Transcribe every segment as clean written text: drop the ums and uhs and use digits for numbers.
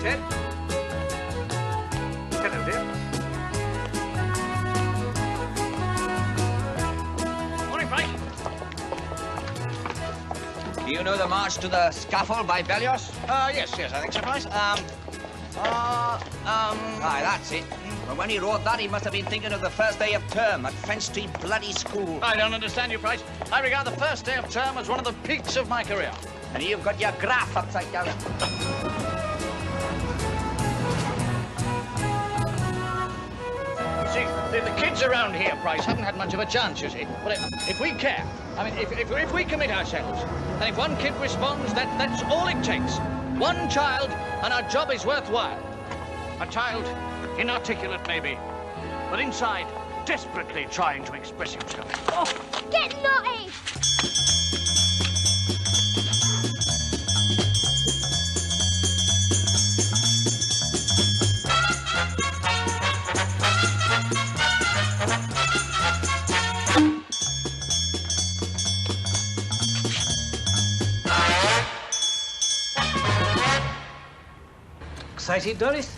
Ted. Hello, dear. Morning, Frank. Do you know the March to the Scaffold by Bellios? Yes, I think so, Price. Aye, that's it. But when he wrote that, he must have been thinking of the first day of term at French Street bloody school. I don't understand you, Price. I regard the first day of term as one of the peaks of my career. And you've got your graph upside down. See, the kids around here, Price, haven't had much of a chance, you see. But if we care, I mean, if we commit ourselves, and if one kid responds, that's all it takes. One child, and our job is worthwhile. A child, inarticulate maybe, but inside, desperately trying to express himself. Oh, get naughty! Excited, Doris?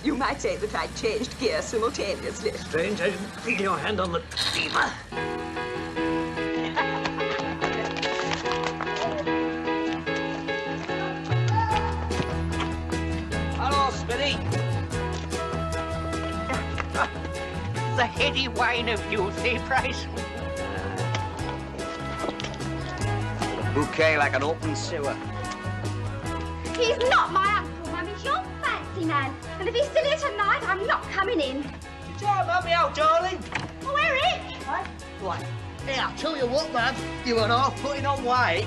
You might say that I changed gears simultaneously. Strange, I didn't feel your hand on the lever. Hello, Smithy. The heady wine of youth, eh, Price? Bouquet like an open sewer. He's not my uncle, Mum. He's your fancy man. And if he's still here tonight, I'm not coming in. Try help me out, darling. Oh, Eric! Right. Hey, I'll tell you what, man. You and half putting on weight.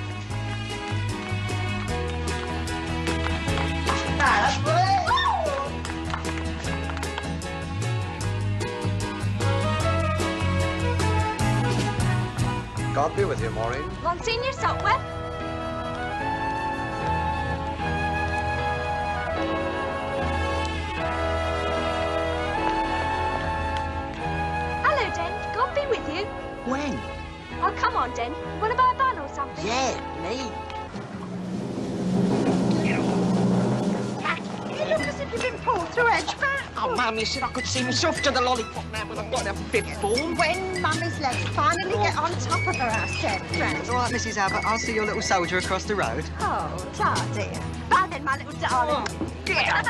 That's great. God be with you, Maureen. Monsignor Sotworth? Hello, Den. God be with you. When? Oh, come on, Den. Want to buy a bun or something? Yeah, me. You look as if you've been pulled through edgeback. Oh, Mum, you said I could see myself to the lollipop now, but I've got a fifth form. When Mummy's legs finally get on top of her ass, friend. All right, Mrs. Abbott, I'll see your little soldier across the road. Oh, darling. Bye then, my little darling. Get out.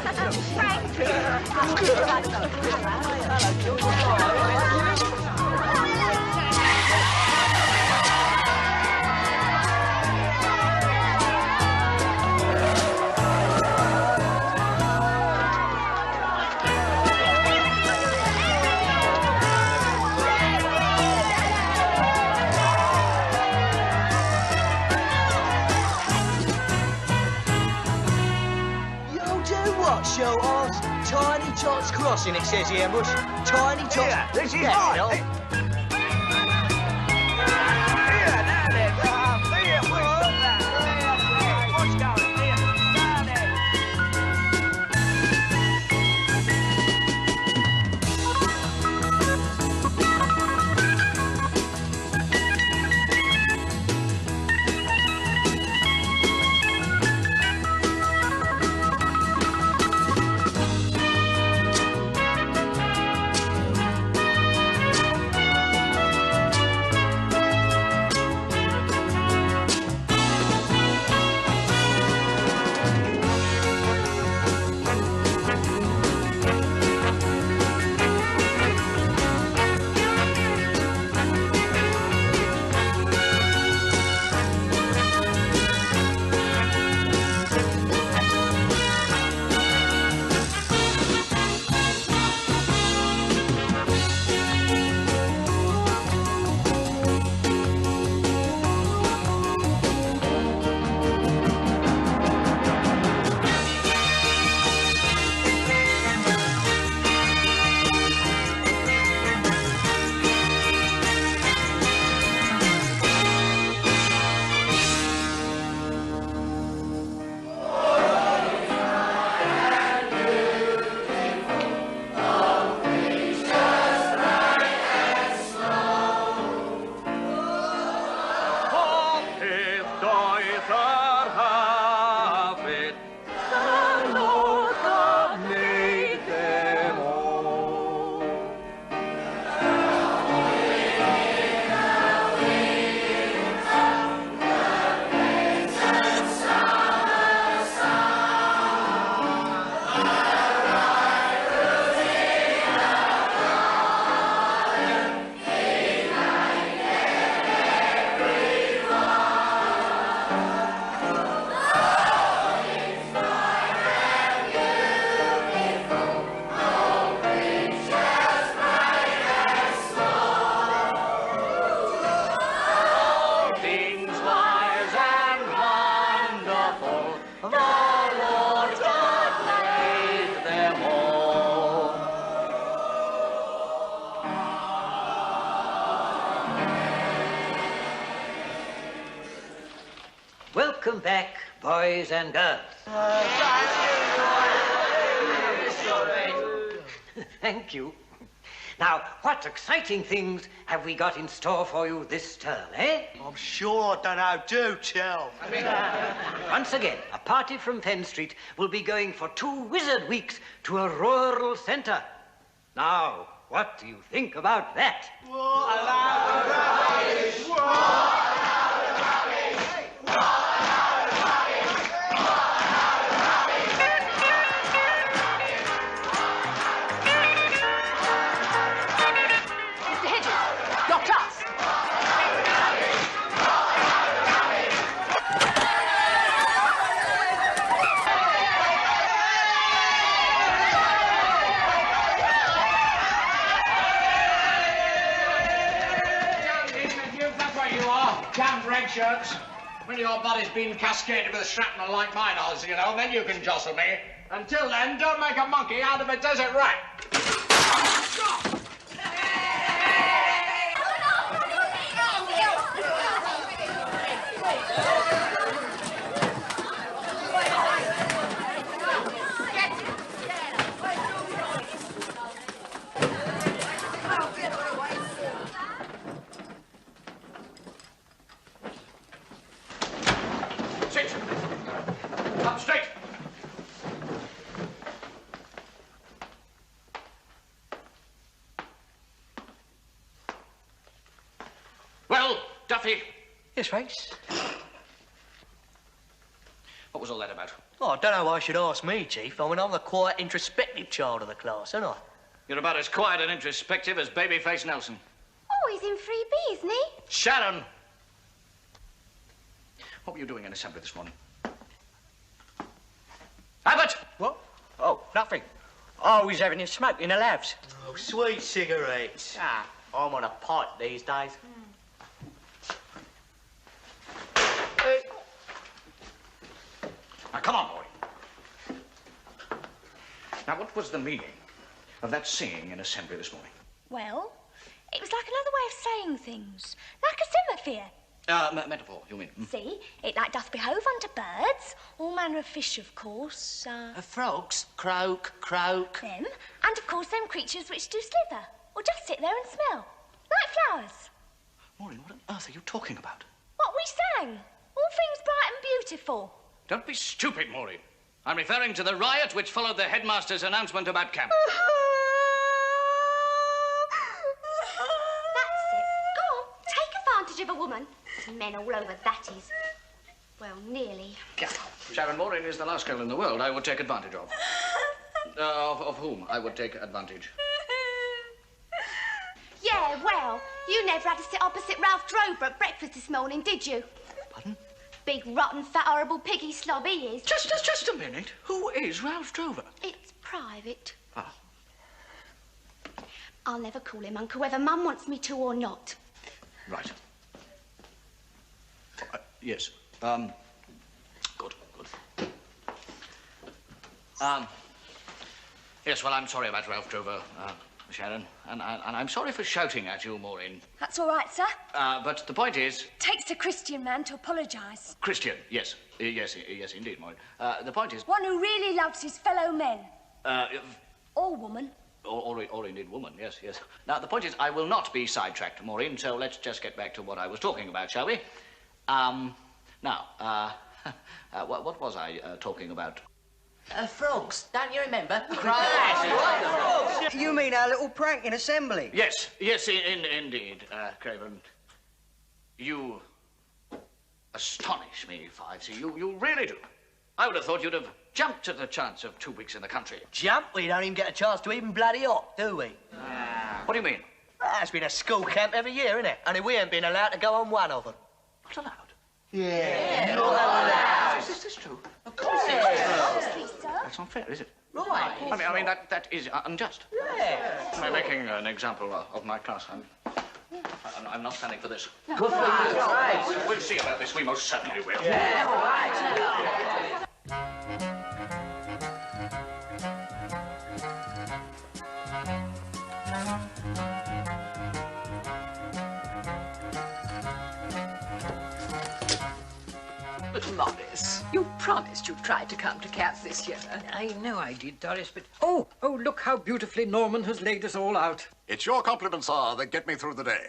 Show us Tiny Tots Crossing, it says here, Mush. Tiny Tots. Yeah, this is right. The Lord welcome back, boys and girls. Thank you. Now, what exciting things have we got in store for you this term, eh? I'm sure I don't know. Do tell. Once again, a party from Fenn Street will be going for 2 wizard weeks to a rural centre. Now, what do you think about that? Mr. Hedges, your class. That's what you are, damned red shirts. When your body's been cascaded with shrapnel like mine is, you know, then you can jostle me. Until then, don't make a monkey out of a desert rat. Sit. Up straight. Well, Duffy, Yes, Race. what was all that about? Oh, I don't know why you should ask me, Chief. I mean, I'm the quiet, introspective child of the class, aren't I? You're about as quiet and introspective as Babyface Nelson. Oh, he's in 3B, isn't he? Sharon! What were you doing in assembly this morning? Abbott! What? Oh, nothing. I was having a smoke in the labs. Oh, sweet cigarettes. Ah, I'm on a pipe these days. Now, come on, boy. Now, what was the meaning of that singing in assembly this morning? Well, it was like another way of saying things, like a semaphore. Metaphor, you mean? See, it like doth behove unto birds, all manner of fish, of course, Frogs, croak, croak. them, and of course them creatures which do slither, or just sit there and smell, like flowers. Maureen, what on earth are you talking about? What we sang, all things bright and beautiful. Don't be stupid, Maureen. I'm referring to the riot which followed the headmaster's announcement about camp. That's it. Go on, take advantage of a woman. Men all over that is. Well, nearly. Sharon, Maureen is the last girl in the world I would take advantage of. Of whom I would take advantage. Yeah, well, you never had to sit opposite Ralph Drover at breakfast this morning, did you? Pardon? Big, rotten, fat, horrible piggy slob he is. Just a minute. Who is Ralph Drover? It's private. Ah. I'll never call him Uncle, whether Mum wants me to or not. Right. Yes. Good. Yes, well, I'm sorry about Ralph Drover, Sharon, and I'm sorry for shouting at you, Maureen. That's all right, sir. But the point is... Takes a Christian man to apologise. Christian, yes. Yes, indeed, Maureen. The point is... One who really loves his fellow men. Or woman. Or indeed woman, yes. Now, the point is, I will not be sidetracked, Maureen, so let's just get back to what I was talking about, shall we? Now, what was I talking about? Frogs, don't you remember? You mean our little prank in assembly? Yes, indeed, Craven. You astonish me, Fivesy. You really do. I would have thought you'd have jumped at the chance of 2 weeks in the country. Jump? We don't even get a chance to even bloody hop, do we? What do you mean? There's been a school camp every year, isn't it? Only we ain't been allowed to go on one of them. Not allowed. Yeah. Not allowed. Is this true? Of course it is. Obviously, sir. That's not fair, is it? Right. I mean that is unjust. Yeah. I'm making an example of my class. I'm not standing for this. Good for you. We'll see about this. We most certainly will. Morris, you promised you'd try to come to camp this year. I know I did, Doris, but... Oh, look how beautifully Norman has laid us all out. It's your compliments, sir, that get me through the day.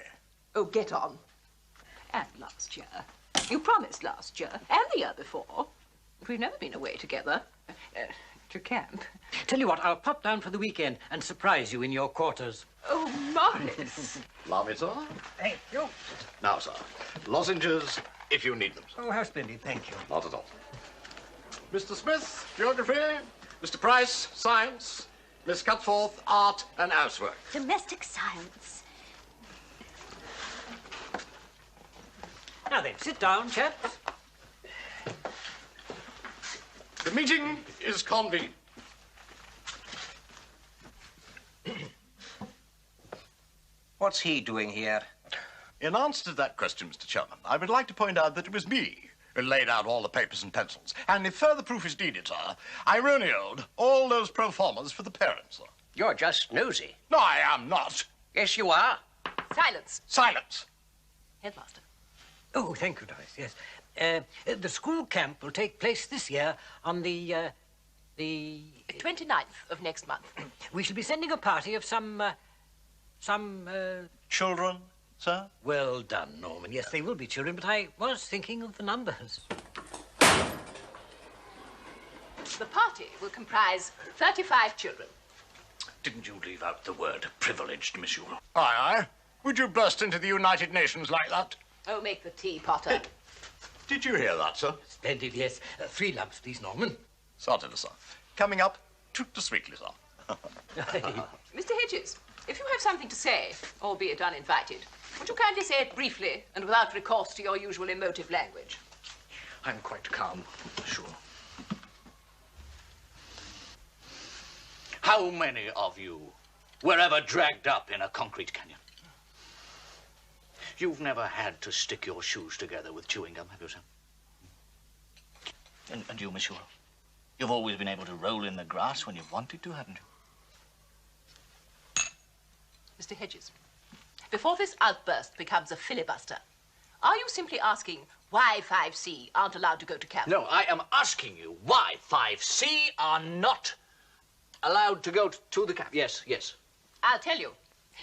Oh, get on. And last year. You promised last year, and the year before. We've never been away together. To camp. Tell you what, I'll pop down for the weekend and surprise you in your quarters. Oh, Morris. Love it, sir. Thank you. Now, sir, lozenges, if you need them, sir. Oh, how splendid, thank you. Not at all. Mr. Smith, geography. Mr. Price, science. Miss Cutforth, art and housework. Domestic science. Now then, sit down, chaps. The meeting is convened. What's he doing here? In answer to that question, Mr. Chairman, I would like to point out that it was me who laid out all the papers and pencils. And if further proof is needed, sir, I roneoed all those pro formas for the parents, sir. You're just nosy. No, I am not. Yes, you are. Silence. Silence. Headmaster. Oh, thank you, Doris, yes. The school camp will take place this year on the 29th of next month. We shall be sending a party of some... Children, sir? Well done, Norman. Yes, they will be children, but I was thinking of the numbers. The party will comprise 35 children. Didn't you leave out the word privileged, monsieur? Aye, aye. Would you burst into the United Nations like that? Oh, make the tea, Potter. Did you hear that, sir? Splendid, yes. 3 lumps, please, Norman. Certainly, sir. Coming up, toot the sweetly, sir. Mr. Hedges, if you have something to say, albeit uninvited, would you kindly say it briefly and without recourse to your usual emotive language? I'm quite calm, monsieur. How many of you were ever dragged up in a concrete canyon? You've never had to stick your shoes together with chewing gum, have you, sir? And you, monsieur? You've always been able to roll in the grass when you've wanted to, haven't you? Mr. Hedges, before this outburst becomes a filibuster, are you simply asking why 5C aren't allowed to go to camp? No, I am asking you why 5C are not allowed to go to the camp. Yes, yes. I'll tell you.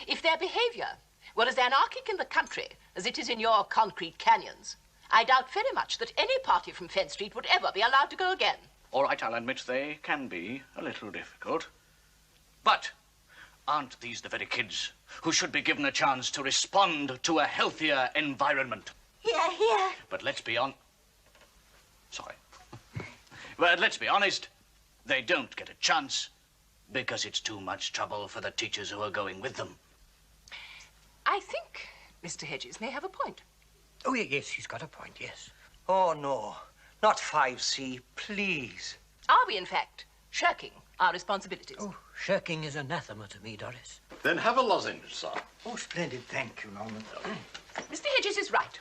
If their behavior were as anarchic in the country as it is in your concrete canyons, I doubt very much that any party from Fenn Street would ever be allowed to go again. All right, I'll admit they can be a little difficult. But aren't these the very kids who should be given a chance to respond to a healthier environment? Here. But let's be Sorry. But let's be honest, they don't get a chance because it's too much trouble for the teachers who are going with them. I think Mr. Hedges may have a point. Oh, yes, he's got a point, yes. Oh, no. Not 5C, please. Are we, in fact, shirking our responsibilities? Oh, shirking is anathema to me, Doris. Then have a lozenge, sir. Oh, splendid. Thank you, Norman. Mr. Hedges is right.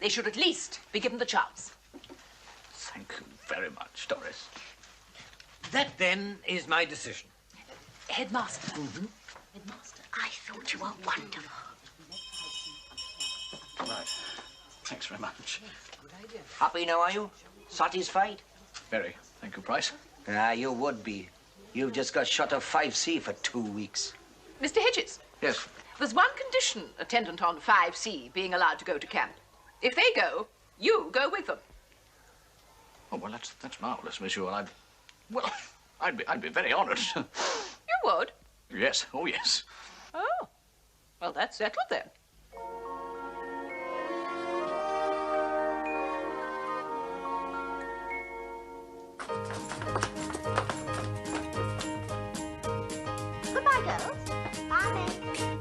They should at least be given the chance. Thank you very much, Doris. That, then, is my decision. Headmaster. Headmaster, I thought you were wonderful. Right. Thanks very much. Happy now, are you? Satisfied? Very. Thank you, Price. Ah, you would be. You've just got shut of 5C for 2 weeks. Mr. Hedges. Yes. There's one condition attendant on 5C being allowed to go to camp. If they go, you go with them. Oh, well, that's marvelous, monsieur. I'd be very honored. You would? Yes. Oh, yes. Oh. Well, that's settled then. Goodbye, girls. Bye, then.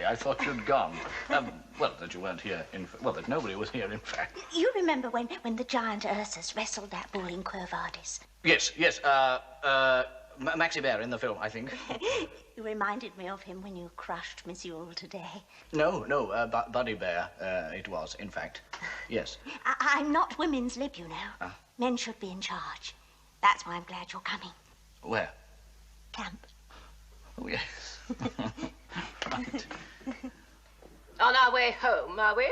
sorry. I thought you'd gone. Well, that you weren't here. Well, that nobody was here, in fact. You remember when the giant Ursus wrestled that bull in Quo Vadis? Yes. Maxie Bear in the film, I think. You reminded me of him when you crushed Miss Yule today. No, Buddy Bear, it was, in fact. Yes. I'm not women's lib, you know. Men should be in charge. That's why I'm glad you're coming. Where? Camp. Oh, yes. Right. On our way home, are we?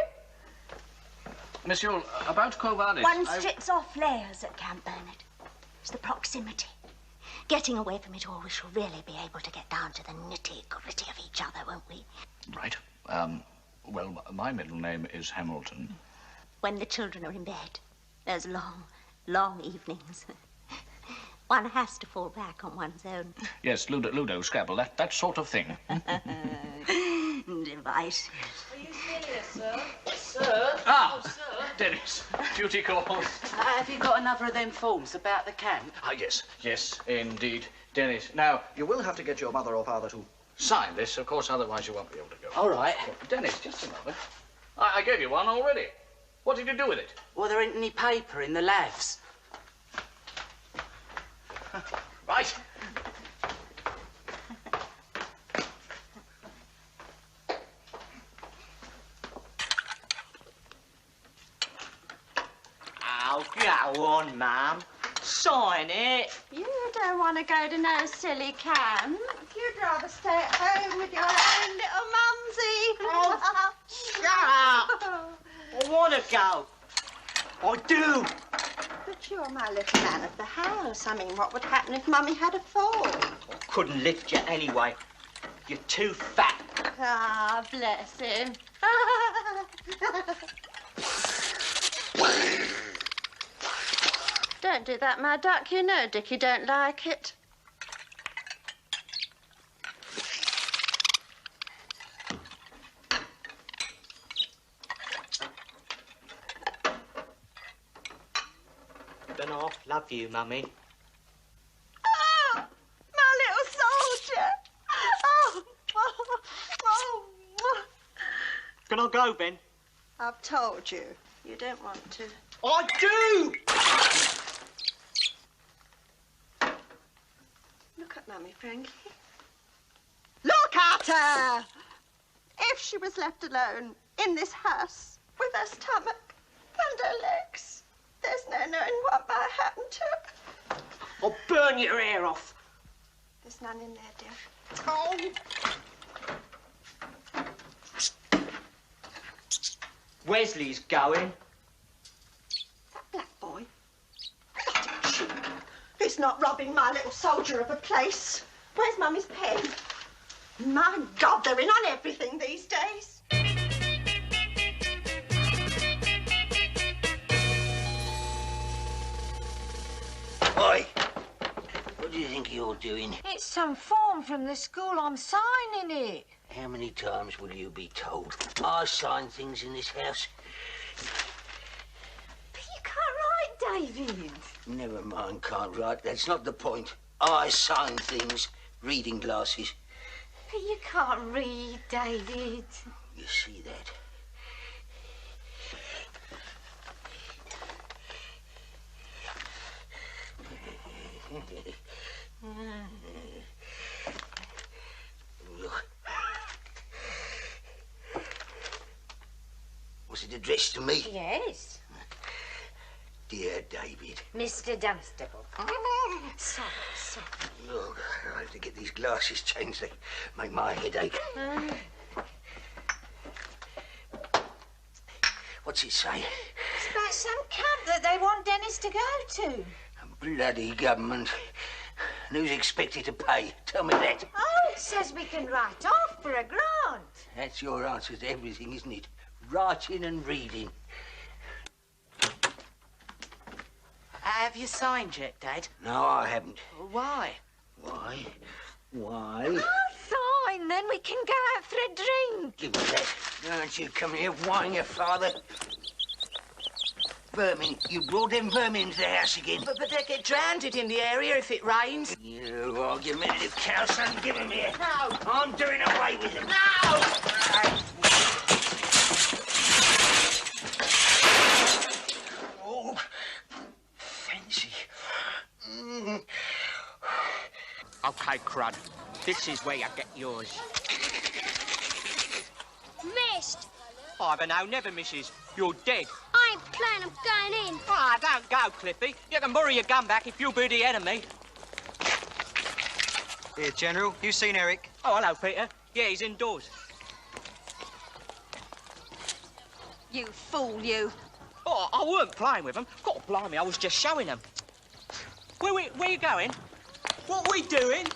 Miss Yule, about Quo Vadis... One strips off layers at Camp Bernard. It's the proximity. Getting away from it all, we shall really be able to get down to the nitty-gritty of each other, won't we? Right. Well, my middle name is Hamilton. When the children are in bed, those long, long evenings, one has to fall back on one's own. Yes, Ludo, Scrabble, that sort of thing. Devices. Are you here, sir? Sir? Ah! Oh, sir. Dennis, duty calls. Have you got another of them forms about the camp? Yes, indeed. Dennis, now, you will have to get your mother or father to sign this, of course, otherwise you won't be able to go. All right. Dennis, just a moment. I gave you one already. What did you do with it? Well, there ain't any paper in the lavs. Right. Oh, go on, Mum. Sign it. You don't want to go to no silly camp. You'd rather stay at home with your own little mumsy. Oh, shut up. I want to go. I do. But you're my little man of the house. I mean, what would happen if Mummy had a fall? I couldn't lift you anyway. You're too fat. Ah, bless him. Don't do that, my duck. You know Dickie don't like it. Don't half love you, Mummy. Oh, my little soldier. Oh. Can I go, Ben? I've told you. You don't want to. I do! Look at Mummy, Frankie. Look at her! If she was left alone in this house with her stomach and her legs, there's no knowing what might happen to her. I'll burn your ear off. There's none in there, dear. Oh! Wesley's going. That black boy. Bloody cheap. He's not robbing my little soldier of a place. Where's Mummy's pen? My God, they're in on everything these days. Oi! What do you think you're doing? It's some form from the school. I'm signing it. How many times will you be told? I sign things in this house. But you can't write, David. Never mind, can't write. That's not the point. I sign things. Reading glasses. But you can't read, David. You see that? Look. Was it addressed to me? Yes. Dear David. Mr. Dunstable. Sorry. Look, I'll have to get these glasses changed. They make my head ache. What's it say? It's about some camp that they want Dennis to go to. Bloody government. And who's expected to pay? Tell me that. Oh, it says we can write off for a grant. That's your answer to everything, isn't it? Writing and reading. Have you signed yet, Dad? No, I haven't. Why? Why? Oh, fine, then we can go out for a drink. Give me that. Aren't you coming here whining your father? Vermin. You brought them vermin into the house again. But they get drowned in the area if it rains. You argumentative cow, son. Give them here. No. I'm doing away with them. No! Oh, fancy. OK, Crud. This is where you get yours. Missed. I don't know, never misses. You're dead. I ain't planning on going in. Ah, don't go, Cliffy. You can borrow your gun back if you be the enemy. Here, General. You seen Eric? Oh, hello, Peter. Yeah, he's indoors. You fool, you. Oh, I weren't playing with him. God blimey, I was just showing him. Where you going? What we doing?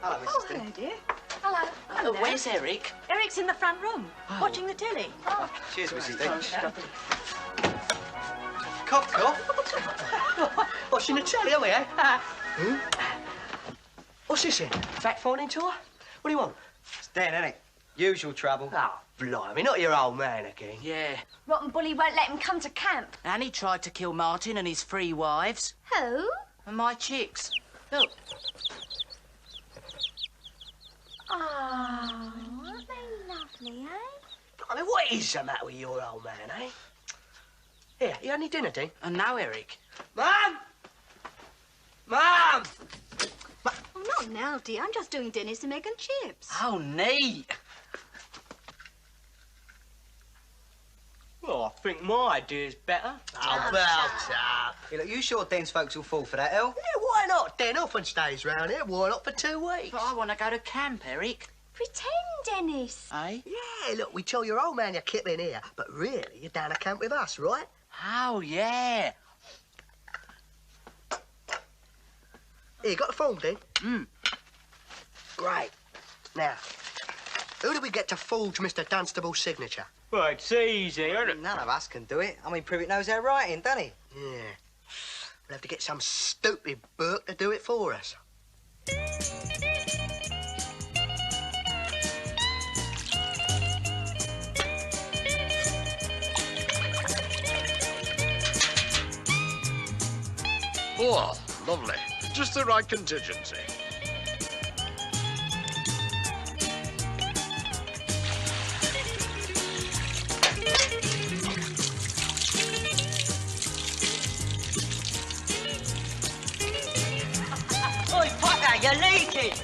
Hello, Mrs. Oh, hello, dear. Hello. Hello. Where's Eric? Eric's in the front room, watching the telly. Oh. Cheers, Mrs. D. Cough. Watching the telly, are we, eh? What's this in? Fact-finding tour? What do you want? It's Dan, isn't it? Usual trouble. Oh, blimey, not your old man again. Yeah. Rotten Bully won't let him come to camp. Annie tried to kill Martin and his 3 wives. Who? And my chicks. Look. Oh, aren't they lovely, eh? I mean, what is the matter with your old man, eh? Here, you had any dinner, Dean? And now, Eric. Mum! Mum! Oh, not now, dear. I'm just doing Dennis some egg and chips. Oh, neat. Well, I think my idea's better. How about that? Hey, look, you sure Den's folks will fall for that, El? Yeah, why not? Den often stays round here. Why not for 2 weeks? But I want to go to camp, Eric. Pretend, Dennis. Eh? Yeah, look, we tell your old man you're kipping here, but really, you're down to camp with us, right? Oh, yeah. Here, you got the form, Dean? Great. Now, who do we get to forge Mr. Dunstable's signature? Well, it's easy, isn't it? None of us can do it. I mean, Privet knows our writing, doesn't he? Yeah. We'll have to get some stupid Burke to do it for us. Oh, lovely. Just the right contingency. Oi, Potter, you're leaking!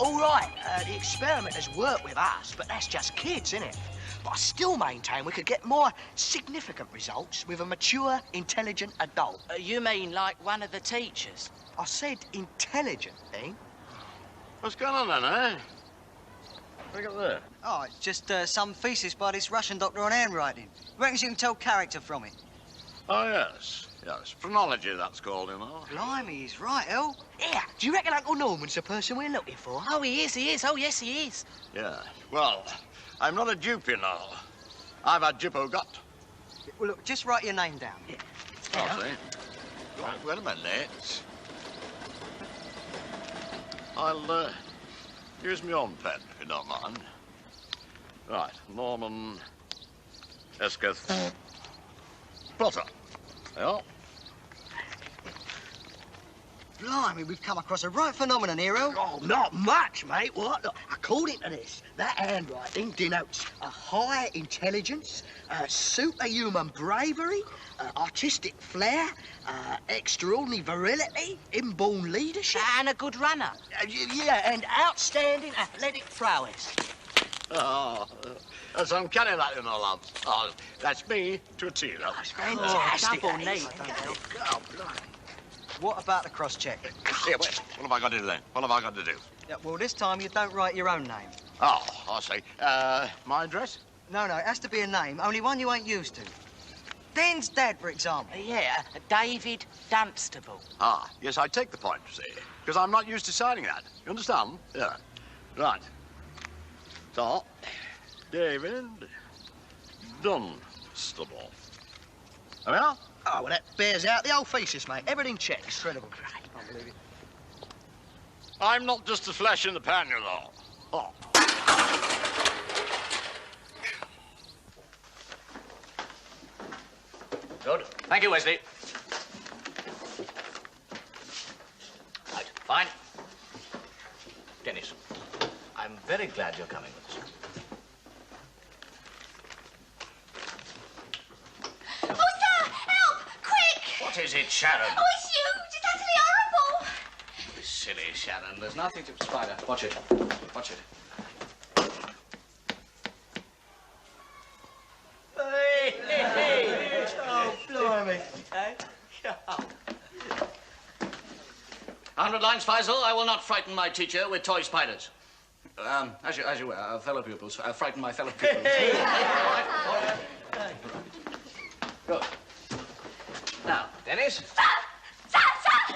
All right, the experimenters work with us, but that's just kids, innit? But I still maintain we could get more significant results with a mature, intelligent adult. You mean like one of the teachers? I said intelligent, Dean. What's going on then, eh? Look at there. Oh, it's just some thesis by this Russian doctor on handwriting. Reckons you can tell character from it. Oh, yes. Yes. Phrenology, that's called, you know. Blimey, he's right, El. Yeah, do you reckon Uncle Norman's the person we're looking for? Oh, he is. Oh, yes, he is. Yeah. Well, I'm not a dupe, you know. I've had Jippo got. Well, look, just write your name down. Yeah. I'll see. Right, wait a minute. I'll, use my own pen, if you don't mind. Right, Norman Esketh Potter. Yeah. Blimey, we've come across a right phenomenon here, El. Oh, not much, mate. What? Look, according to this, that handwriting denotes a high intelligence, superhuman bravery, artistic flair, extraordinary virility, inborn leadership. And a good runner. Yeah, and outstanding athletic prowess. Oh, that's uncanny, that, you know, lads. Oh, that's me to a T, that. That's fantastic. double neat. Oh, blimey. What about the cross-check? Yeah, what have I got to do then? What have I got to do? Yeah, well, this time you don't write your own name. Oh, I see. My address? No, it has to be a name, only one you ain't used to. Dan's dad, for example. Yeah, David Dunstable. Ah, yes, I take the point, you see, because I'm not used to signing that. You understand? Yeah. Right. So, David Dunstable. There we are. Oh, well, that bears out the whole thesis, mate. Everything checks. Incredible. Can't believe it. I'm not just a flash in the pan, you know. Oh. Good. Thank you, Wesley. Right, fine. Dennis, I'm very glad you're coming with us. Oh, sir! Help! Quick! What is it, Sharon? Oh, it's huge! It's utterly horrible! Silly Sharon, there's nothing to... Spider, watch it. Watch it. Hey! Oh, blimey. 100 lines, Faisal. I will not frighten my teacher with toy spiders. As you were, fellow pupils. Frighten my fellow pupils. Hey! All right. Good. Now, Dennis. Sir!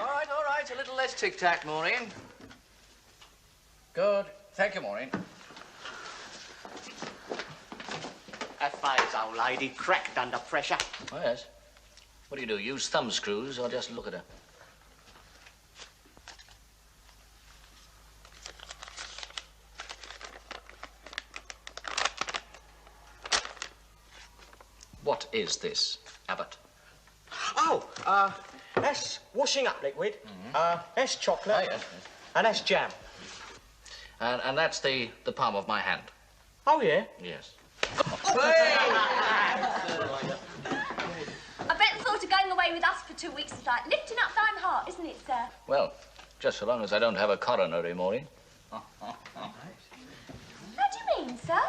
All right. A little less tic-tac, Maureen. Good. Thank you, Maureen. That fire's old lady cracked under pressure. Oh, yes. What do? Use thumb screws or just look at her? What is this, Abbott? Oh, that's washing up liquid. That's chocolate. Oh, yes. And that's jam. And that's the palm of my hand. Oh, yeah? Yes. I bet the thought of going away with us for 2 weeks is like lifting up thine heart, isn't it, sir? Well, just so long as I don't have a coronary, Maureen. What do you mean, sir?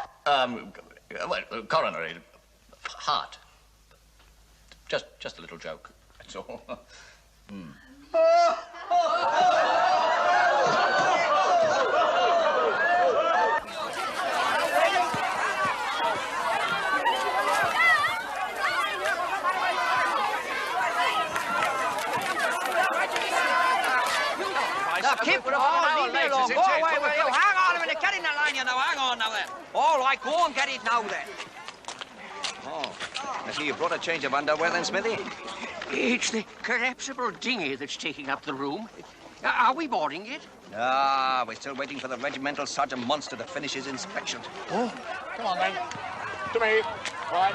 Well, coronary, heart. Just a little joke, that's all. Keep it on, leave me alone. Go away, will you? Hang on a minute. Get in the line, you know. Hang on now there. All right, go and get it now then. Oh, I see you brought a change of underwear then, Smithy. It's the collapsible dinghy that's taking up the room. Are we boarding it? Ah, we're still waiting for the regimental Sergeant Monster to finish his inspection. Oh, come on then. To me. Right.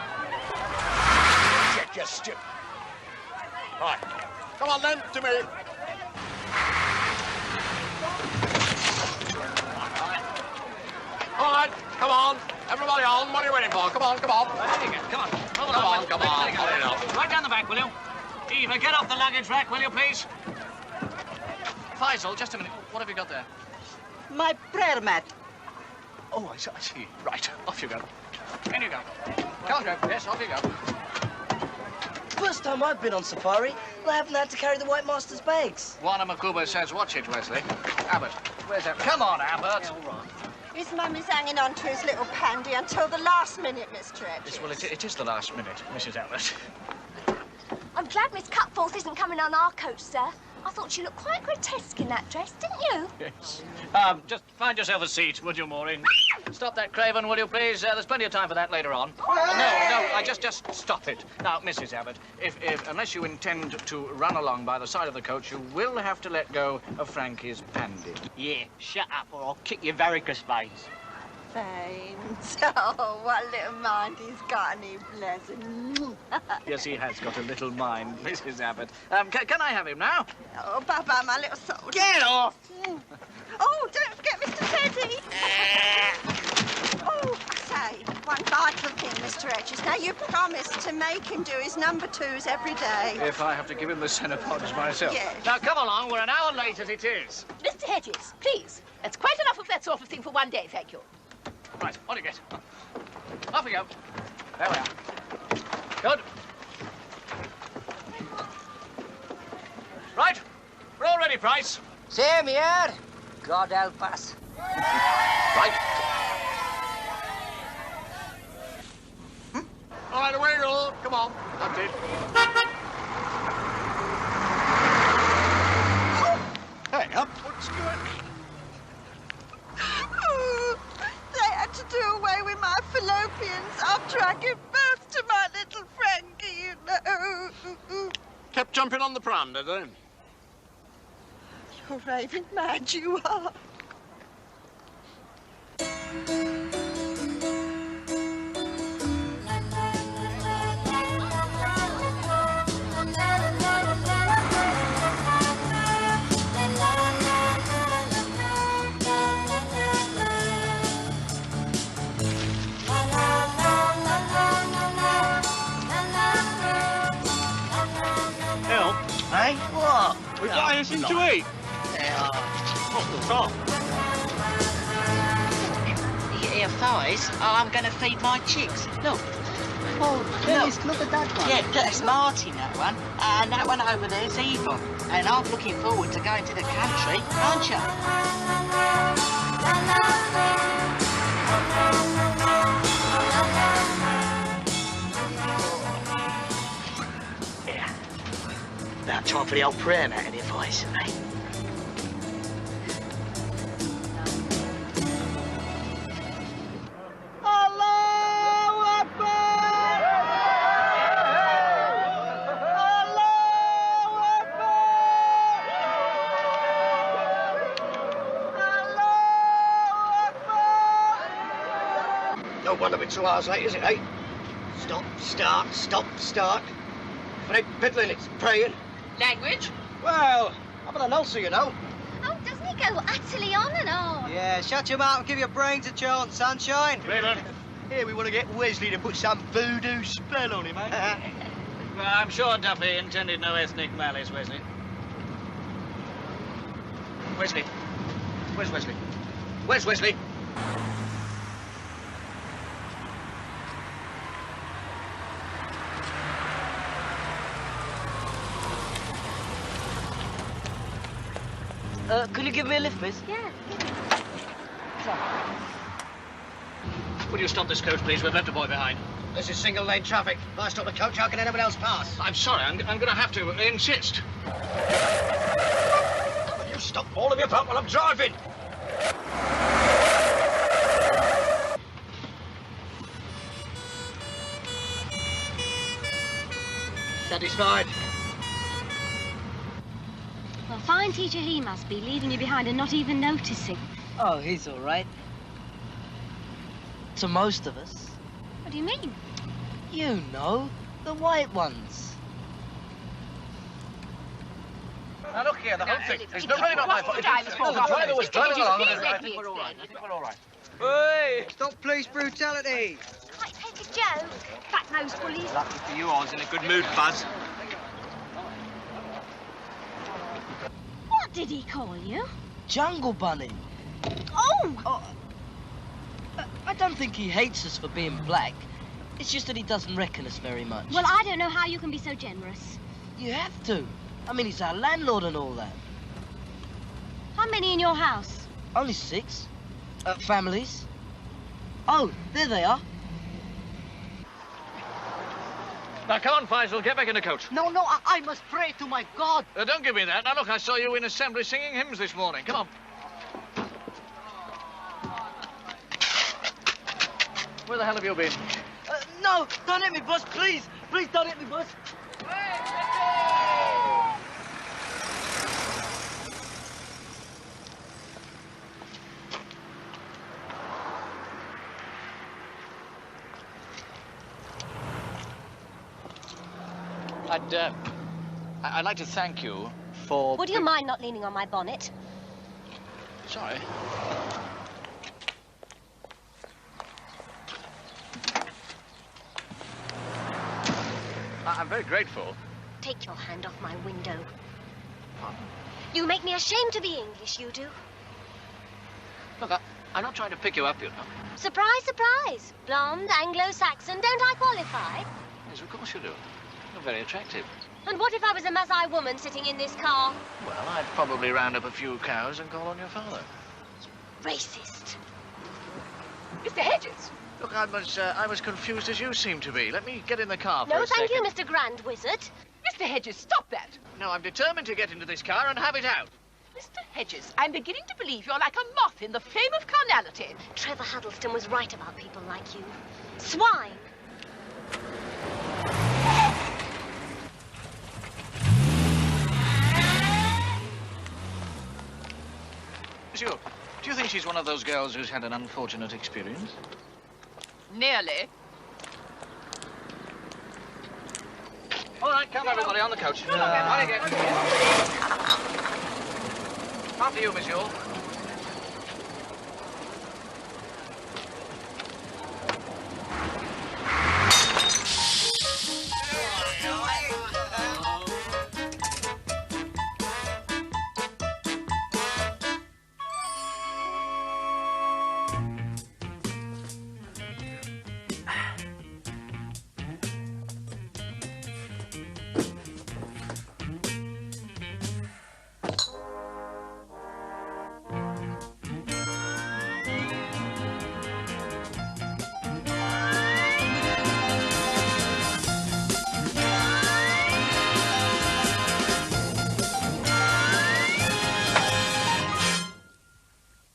Check your stip. Right. Come on then, to me. All right, come on. Everybody on. What are you waiting for? Come on. Come on. Right down the back, will you? Eva, get off the luggage rack, will you, please? Faisal, just a minute. What have you got there? My prayer mat. Oh, I see. Right, off you go. In you go. Come on, Joe. Yes, off you go. First time I've been on safari, I haven't had to carry the White Master's bags. Wana Makuba says watch it, Wesley. Abbott, where's that? Come on, Abbott. Yeah, all right. His mummy's hanging on to his little pandy until the last minute, Mr. Hedges. Well, it is the last minute, Mrs. Abbott. I'm glad Miss Cutforth isn't coming on our coach, sir. I thought she looked quite grotesque in that dress, didn't you? Yes. Just find yourself a seat, would you, Maureen? Stop that, Craven, will you, please? There's plenty of time for that later on. No, I just stop it. Now, Mrs. Abbott, if unless you intend to run along by the side of the coach, you will have to let go of Frankie's pandy. Yeah, shut up or I'll kick your varicose veins. Thanks. Oh, what little mind he's got, and he bless him. Yes, he has got a little mind, Mrs. Abbott. Can I have him now? Oh, Baba, my little soldier. Get off! Oh, don't forget Mr. Teddy. Oh, I say, one vital thing, Mr. Hedges. Now, you promised to make him do his number 2s every day. If I have to give him the Cinepods myself. Yes. Now, come along. We're an hour late as it is. Mr. Hedges, please. That's quite enough of that sort of thing for one day, thank you. Right, on you get. Off we go. There we are. Good. Right, we're all ready, Price. Same here. God help us. Right. All right, away you all. Come on. That's it. Hang up. What's going on? They had to do away with my fallopians after I gave birth to my little Frankie, you know. kept jumping on the pram, did they? You're raving mad, you are. Bill, Hey, what? we've got anything to eat. Off the top. Here, Thighs. I'm going to feed my chicks. Look. Oh, Dennis, look at that one. Yeah, that's Martin, that one. And that one over there's Eva. And I'm looking forward to going to the country, aren't you? Yeah. About time for the old prayer mat and advice, eh? No wonder we're 2 hours late, is it, eh? Stop, start, stop, start. If it ain't piddling, it's praying. Language? Well, I'm an ulcer, you know. Oh, doesn't he go utterly on and on? Yeah, shut your mouth and give your brains a chance, sunshine. Leland. Here, we want to get Wesley to put some voodoo spell on him, eh? Well, I'm sure Duffy intended no ethnic malice, Wesley. Wesley. Where's Wesley? Where's Wesley? Can you give me a lift, miss? Yeah. Will you stop this coach, please? We've left a boy behind. This is single lane traffic. If I stop the coach, how can anyone else pass? I'm sorry, I'm going to have to insist. Will you stop all of your pump while I'm driving? Satisfied? Well, fine teacher he must be, leaving you behind and not even noticing. Oh, he's all right. To most of us. What do you mean? You know, the white ones. Now, look here, the whole thing. It's It's really not my fault. the driver's fault. The driver was driving along. Please I let think me we're all right. I explain. think we're all right. Hey, stop police brutality. Might take a joke. Fat-nosed bullies. Lucky for you, I was in a good mood, Buzz. What did he call you? Jungle Bunny. Oh! I don't think he hates us for being black. It's just that he doesn't reckon us very much. Well, I don't know how you can be so generous. You have to. I mean, he's our landlord and all that. How many in your house? Only 6. Families. Oh, there they are. Now, come on, Faisal, get back in the coach. No, I must pray to my God. Don't give me that. Now, look, I saw you in assembly singing hymns this morning. Come on. Where the hell have you been? No, don't hit me, boss, please. Please don't hit me, boss. I'd like to thank you for... Would you mind not leaning on my bonnet? Sorry. I'm very grateful. Take your hand off my window. Pardon? You make me ashamed to be English, you do. Look, I'm not trying to pick you up, you know. Surprise, surprise. Blonde, Anglo-Saxon, don't I qualify? Yes, of course you do. You're very attractive. And what if I was a Maasai woman sitting in this car? Well, I'd probably round up a few cows and call on your father. Racist. Mr. Hedges. Look, I was confused as you seem to be. Let me get in the car for No, a second. thank you, Mr. Grand Wizard. Mr. Hedges, stop that. No, I'm determined to get into this car and have it out. Mr. Hedges, I'm beginning to believe you're like a moth in the flame of carnality. Trevor Huddleston was right about people like you. Swine. Jewel, do you think she's one of those girls who's had an unfortunate experience? Nearly. All right, come everybody on the coach. On again. After you, Miss Jewel.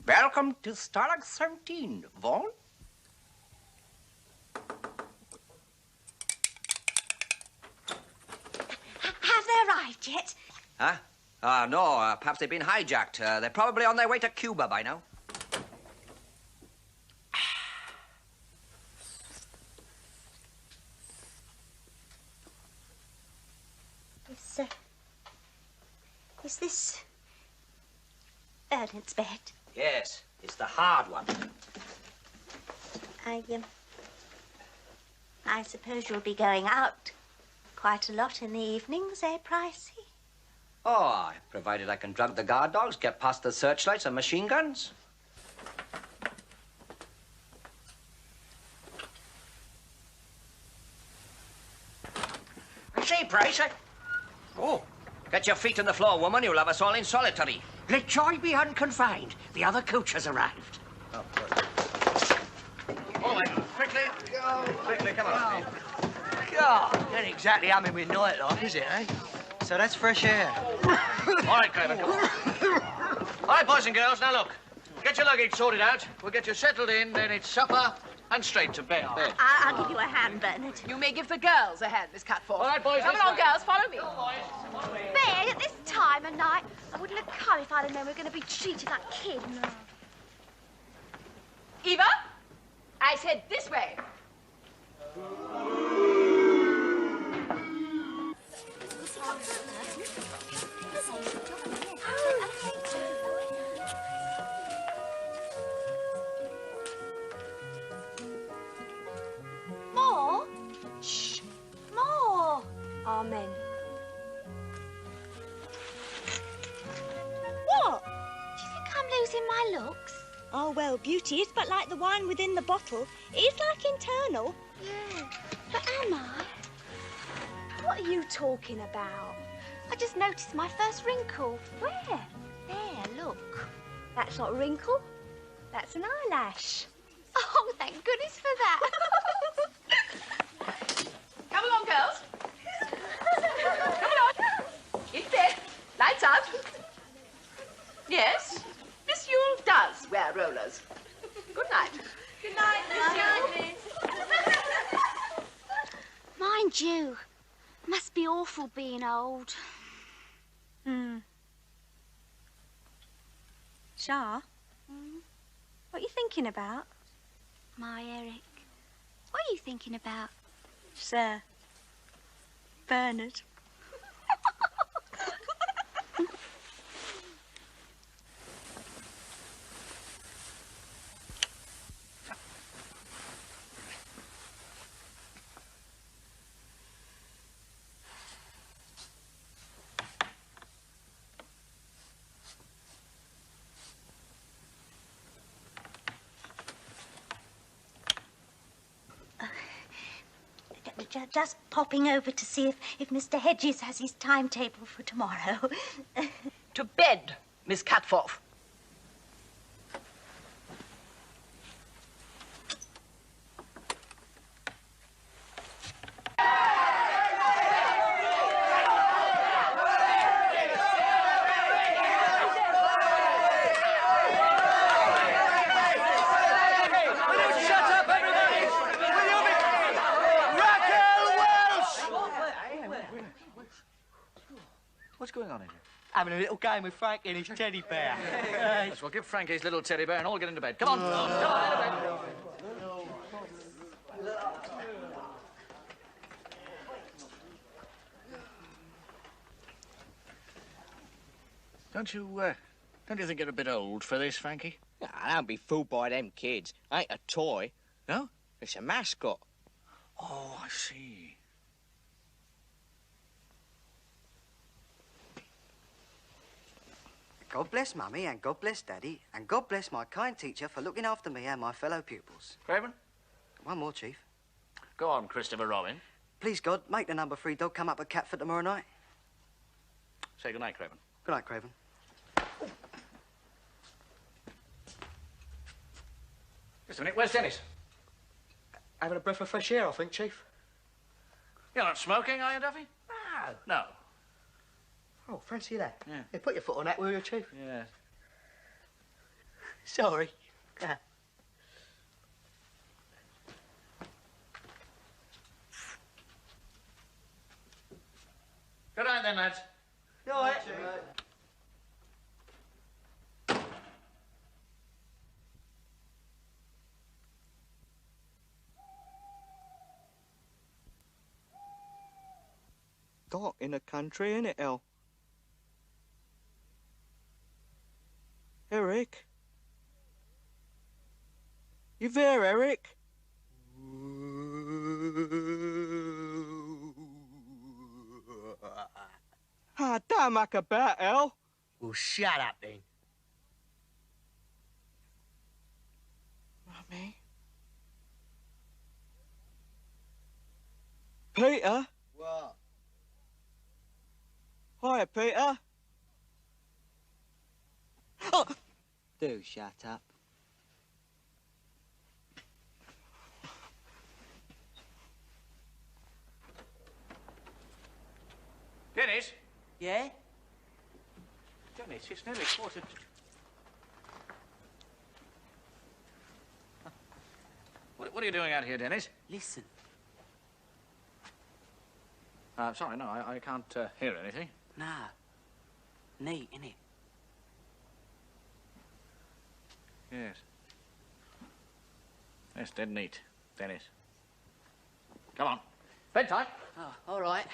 Welcome to Stalag 17, Vaughn. Have they arrived yet? Huh? No, perhaps they've been hijacked. They're probably on their way to Cuba by now. Is this Bernard's bed? Yes, it's the hard one. I suppose you'll be going out quite a lot in the evenings, eh, Pricey? Oh, provided I can drug the guard dogs, get past the searchlights and machine guns. I say, Pricey. Oh, get your feet on the floor, woman. You'll have us all in solitary. Let joy be unconfined. The other coach has arrived. Oh, good. All right, quickly. Go. Quickly, come on. God, ain't exactly humming with night life, is it, eh? So that's fresh air. All right, Craven, come on. All right, boys and girls, now look. Get your luggage sorted out. We'll get you settled in, then it's supper and straight to bed. I'll give you a hand, Bernard. You may give the girls a hand, Miss Cutforth. All right, boys. Come along, girls, follow me. Bed at this time of night. I wouldn't have come if I'd have known we were going to be treated like kids. Eva, I said this way. More? Shh. More. Amen. What? Do you think I'm losing my looks? Oh, well, beauty is but like the wine within the bottle. It is like internal. Yeah. But am I? What are you talking about? I just noticed my first wrinkle. Where? There, look. That's not a wrinkle. That's an eyelash. Oh, thank goodness for that. Come along, girls. Come along. In bed. Lights out. Yes, Miss Yule does wear rollers. Good night. Good night, Miss Yule. Mind you, must be awful being old. Shah? What are you thinking about? My Eric. What are you thinking about? Sir. Bernard. Just popping over to see if Mr. Hedges has his timetable for tomorrow. To bed, Miss Cutforth. What's going on in here? having a little game with Frankie and his teddy bear. Yes, well, give Frankie his little teddy bear and all get into bed. Come on. Come on, into bed. Don't you think you're a bit old for this, Frankie? Nah, don't be fooled by them kids. Ain't a toy. No? It's a mascot. Oh, I see. God bless Mummy, and God bless Daddy, and God bless my kind teacher for looking after me and my fellow pupils. Craven? One more, Chief. Go on, Christopher Robin. Please, God, make the number 3 dog come up at Catford tomorrow night. Say good night, Craven. Good night, Craven. Just a minute, where's Dennis? Having a breath of fresh air, I think, Chief. You're not smoking, are you, Duffy? No. No. Oh, fancy that? Yeah. Hey, put your foot on that, will you, Chief? Yes. Sorry. Good night, then, lads. Good night. Dark in the country, innit, El? Eric? You there, Eric? Ah, don't muck about, El. Well, shut up, then. Mummy? Peter? What? Hiya, Peter. Oh! Do shut up. Dennis? Yeah? Dennis, it's nearly quarter to... What are you doing out here, Dennis? Listen. Sorry, no, I can't hear anything. Nah. Neat, innit? Yes. Yes, dead neat, Dennis. Come on. Bedtime. Oh, all right.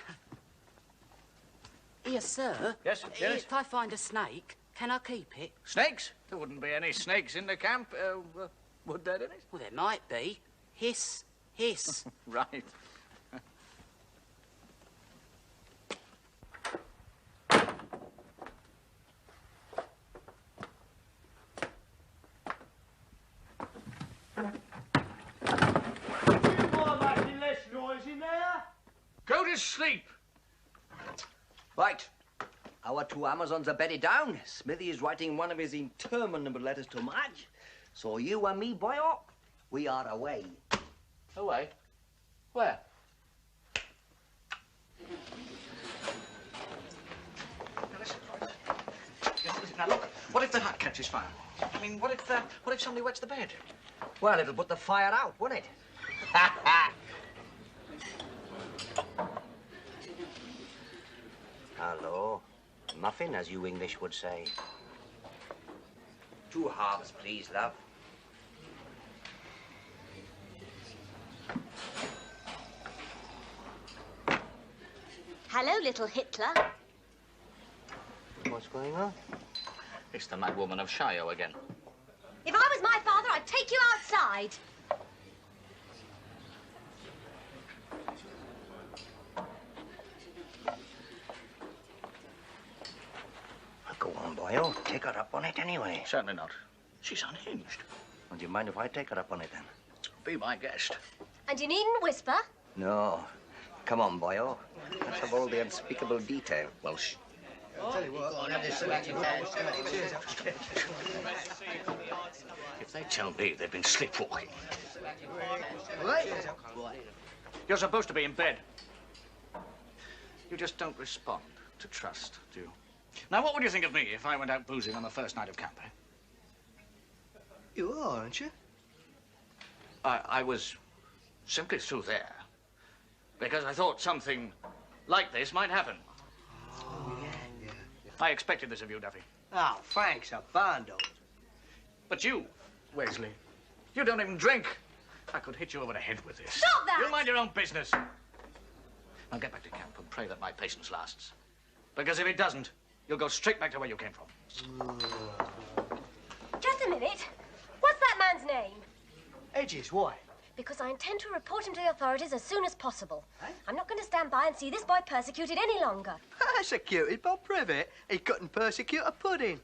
Here, sir. Yes, Dennis? If I find a snake, can I keep it? Snakes? There wouldn't be any snakes in the camp, would there, Dennis? Well, there might be. Hiss, hiss. Right. Go to sleep. Right. Our 2 Amazons are bedded down. Smithy is writing one of his interminable letters to Madge. So you and me, boyo, we are away. Away? Where? Now listen, Royce. Now look, what if the hut catches fire? I mean, what if somebody wets the bed? Well, it'll put the fire out, won't it? Hello. Muffin, as you English would say. 2 halves, please, love. Hello, little Hitler. What's going on? It's the mad woman of Shio again. If I was my father, I'd take you outside. Go on, boyo. Take her up on it anyway. Certainly not. She's unhinged. Well, do you mind if I take her up on it, then? Be my guest. And you needn't whisper. No. Come on, boyo. Let's have all the unspeakable detail. Well, shh. I'll tell you what, I'll have this selected. If they tell me they've been sleepwalking. Right? You're supposed to be in bed. You just don't respond to trust, do you? Now, what would you think of me if I went out boozing on the first night of camp, eh? You are, aren't you? I was simply through there because I thought something like this might happen. Oh, yeah. I expected this of you, Duffy. Oh, thanks a bundle. But you, Wesley, you don't even drink. I could hit you over the head with this. Stop that! You mind your own business. Now get back to camp and pray that my patience lasts. Because if it doesn't, you'll go straight back to where you came from. Just a minute. What's that man's name? Hedges, why? Because I intend to report him to the authorities as soon as possible. I'm not going to stand by and see this boy persecuted any longer. Persecuted by Privet? He couldn't persecute a pudding.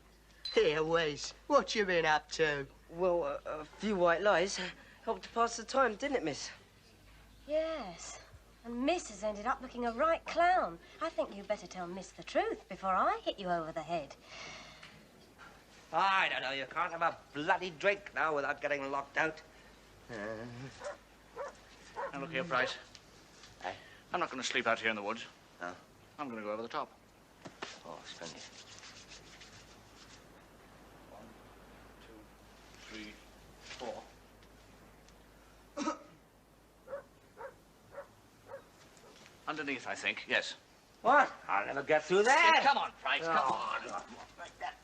Here, Wes, what you been up to? Well, a few white lies helped to pass the time, didn't it, miss? Yes. And Miss has ended up looking a right clown. I think you'd better tell Miss the truth before I hit you over the head. I don't know. You can't have a bloody drink now without getting locked out. Now, look here, Price. I'm not going to sleep out here in the woods. No? I'm going to go over the top. Oh, splendid. 1, 2, 3, 4. Underneath, I think, yes. What? I'll never get through that. Come on, Price, come on. Like that.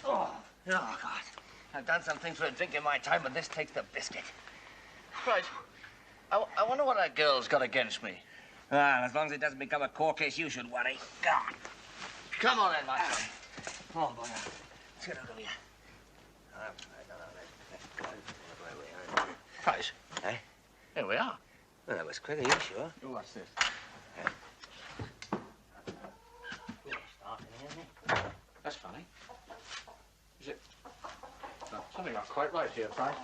Oh, God. I've done some things for a drink in my time, but this takes the biscuit. Price, I wonder what that girl's got against me. Well, as long as it doesn't become a court case, you should worry. God. Come on then, my son. Come on, boy. Let's get out of here. Price. Eh? Here we are. Well, that was quick, are you sure? Oh, what's this? That's funny. Is it? No, something not quite right here, Price.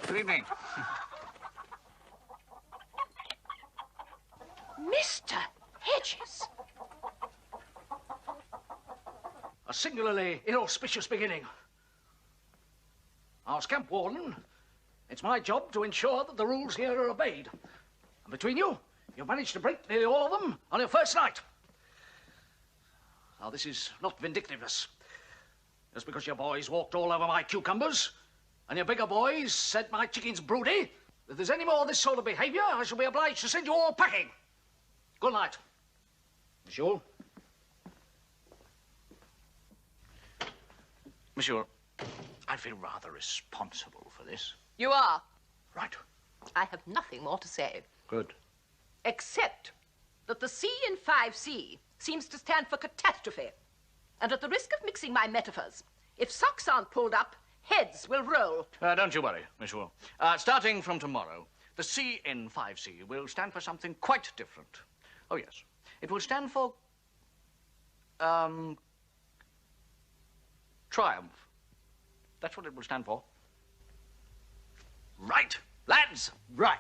Good evening. Mr. Hedges. A singularly inauspicious beginning. As camp warden, it's my job to ensure that the rules here are obeyed. And between you, you've managed to break nearly all of them on your first night. Now, this is not vindictiveness. Just because your boys walked all over my cucumbers and your bigger boys said my chicken's broody, if there's any more of this sort of behavior, I shall be obliged to send you all packing. Good night. Monsieur. Monsieur, I feel rather responsible for this. You are. Right. I have nothing more to say. Good. Except that the C in 5C seems to stand for catastrophe. And at the risk of mixing my metaphors, if socks aren't pulled up, heads will roll. Don't you worry, Monsieur. Starting from tomorrow, the C in 5C will stand for something quite different. Oh, yes. It will stand for... triumph. That's what it will stand for. Right, lads. Right.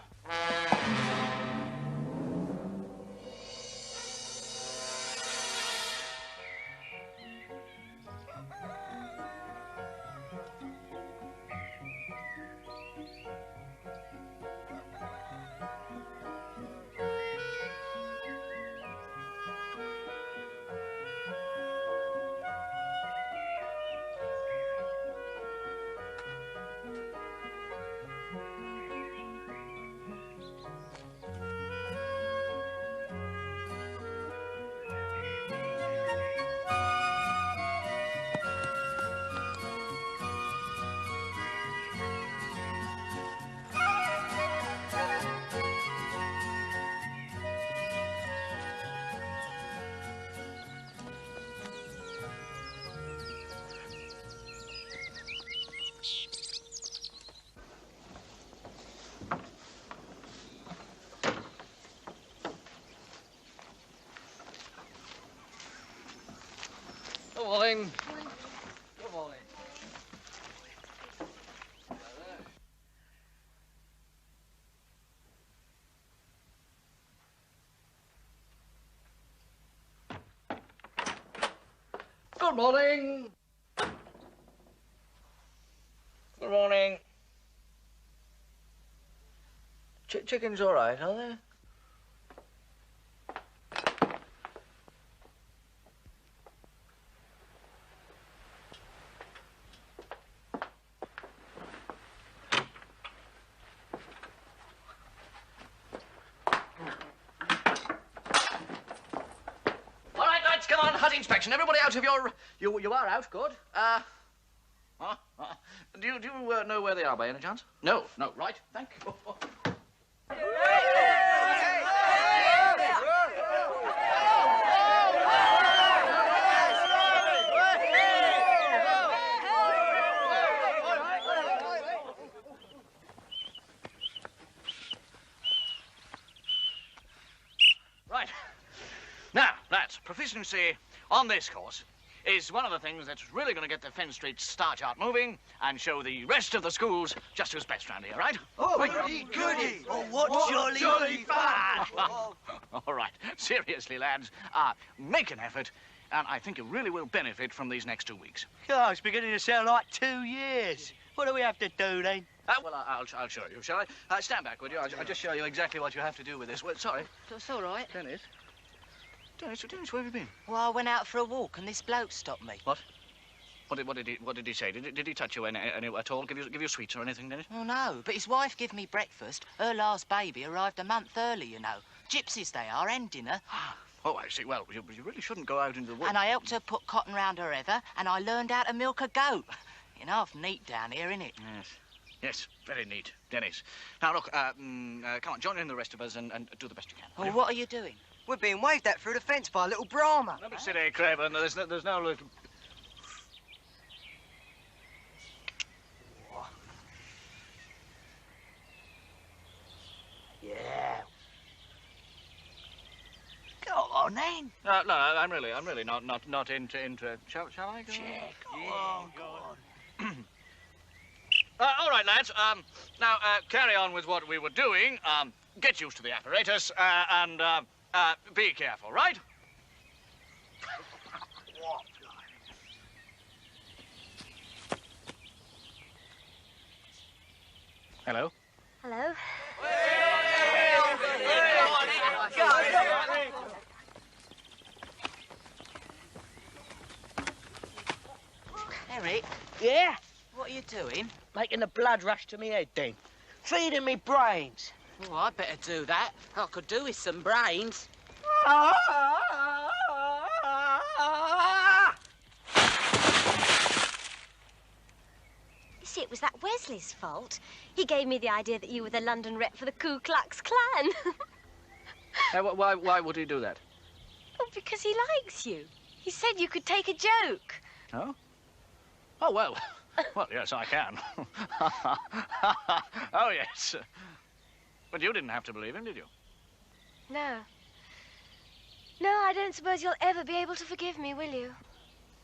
Good morning. Good morning. Good morning. Good morning. Chickens all right, are they? inspection. Everybody out of your... You are out, good. Do you know where they are by any chance? No, right, thank you. Right. Now, lads, proficiency on this course is one of the things that's really going to get the Fen Street star chart moving and show the rest of the schools just who's best round here, right? Oh, goody! Oh, what jolly fun! All right, seriously, lads, make an effort, and I think you really will benefit from these next 2 weeks. God, it's beginning to sound like 2 years. What do we have to do, then? Well, I'll show you, shall I? Stand back, would you? I'll just show you exactly what you have to do with this. Well, sorry. It's all right. Dennis, where have you been? Well, I went out for a walk and this bloke stopped me. What? What did he say? Did he touch you any at all? Give you sweets or anything, Dennis? Oh, no, but his wife gave me breakfast. Her last baby arrived a month early, you know. Gypsies they are, and dinner. Oh, I see. Well, you really shouldn't go out into the woods. And I helped her put cotton round her heather, and I learned how to milk a goat. You know, half neat down here, innit? Yes, very neat, Dennis. Now, look, come on, join in the rest of us and do the best you can. Well, what are you doing? We're being waved at through the fence by a little Brahma. Don't be silly, Craven. There's no little... Yeah. Go on, then. No, I'm really not into... Shall I go? Yeah, go on. All right, lads. Now, carry on with what we were doing. Get used to the apparatus, and be careful, right? Hello? Hello? Eric? Yeah? What are you doing? Making the blood rush to me head, then. Feeding me brains. Oh, I better do that. I could do with some brains. You see, it was that Wesley's fault. He gave me the idea that you were the London rep for the Ku Klux Klan. Why would he do that? Oh, because he likes you. He said you could take a joke. Oh? Oh, well. Well, yes, I can. Oh, yes. But you didn't have to believe him, did you? No. No, I don't suppose you'll ever be able to forgive me, will you?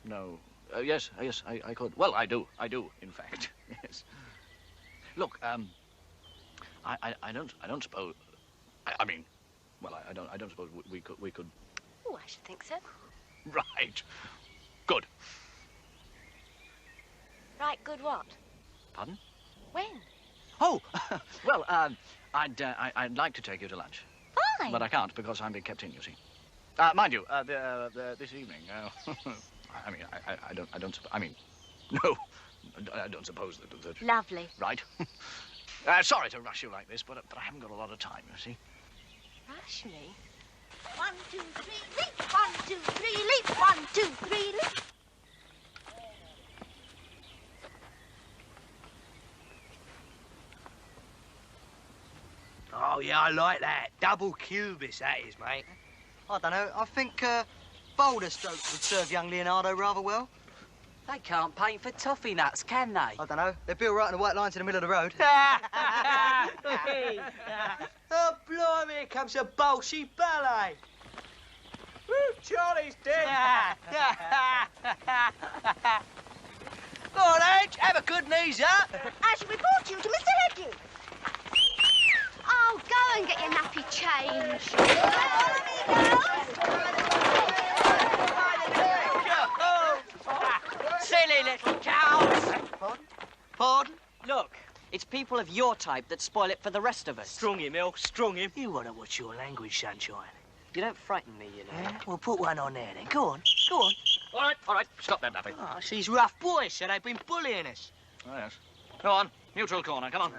No. Yes, I could. Well, I do, in fact. Yes. Look, I don't suppose... I mean, well, I don't suppose we could... Oh, I should think so. Right. Good. Right, good what? Pardon? When? Oh, well, I'd like to take you to lunch. Fine. But I can't because I'm being kept in, you see. Mind you, this evening, I mean, I don't suppose that... Lovely. Right. Sorry to rush you like this, but I haven't got a lot of time, you see. Rush me? 1, 2, 3, leap! 1, 2, 3, leap! 1, 2, 3, leap! Oh, yeah, I like that. Double cubist, that is, mate. I don't know. I think boulder strokes would serve young Leonardo rather well. They can't paint for toffee nuts, can they? I don't know. They'd be all right in the white lines in the middle of the road. Oh, blimey, here comes a bolshy ballet. Woo, Charlie's dead. Go on, Edge, have a good knees up. I shall report you to Mr. Hedges. Oh, go and get your nappy changed. Silly little cows. Pardon? Look, it's people of your type that spoil it for the rest of us. Strong him, El, strong him. You want to watch your language, sunshine. You don't frighten me, you know. Yeah? Well, put one on there, then. Go on, go on. All right, stop that napping. Oh, it's these rough boys, so they've been bullying us. Oh, yes. Go on, neutral corner, come on.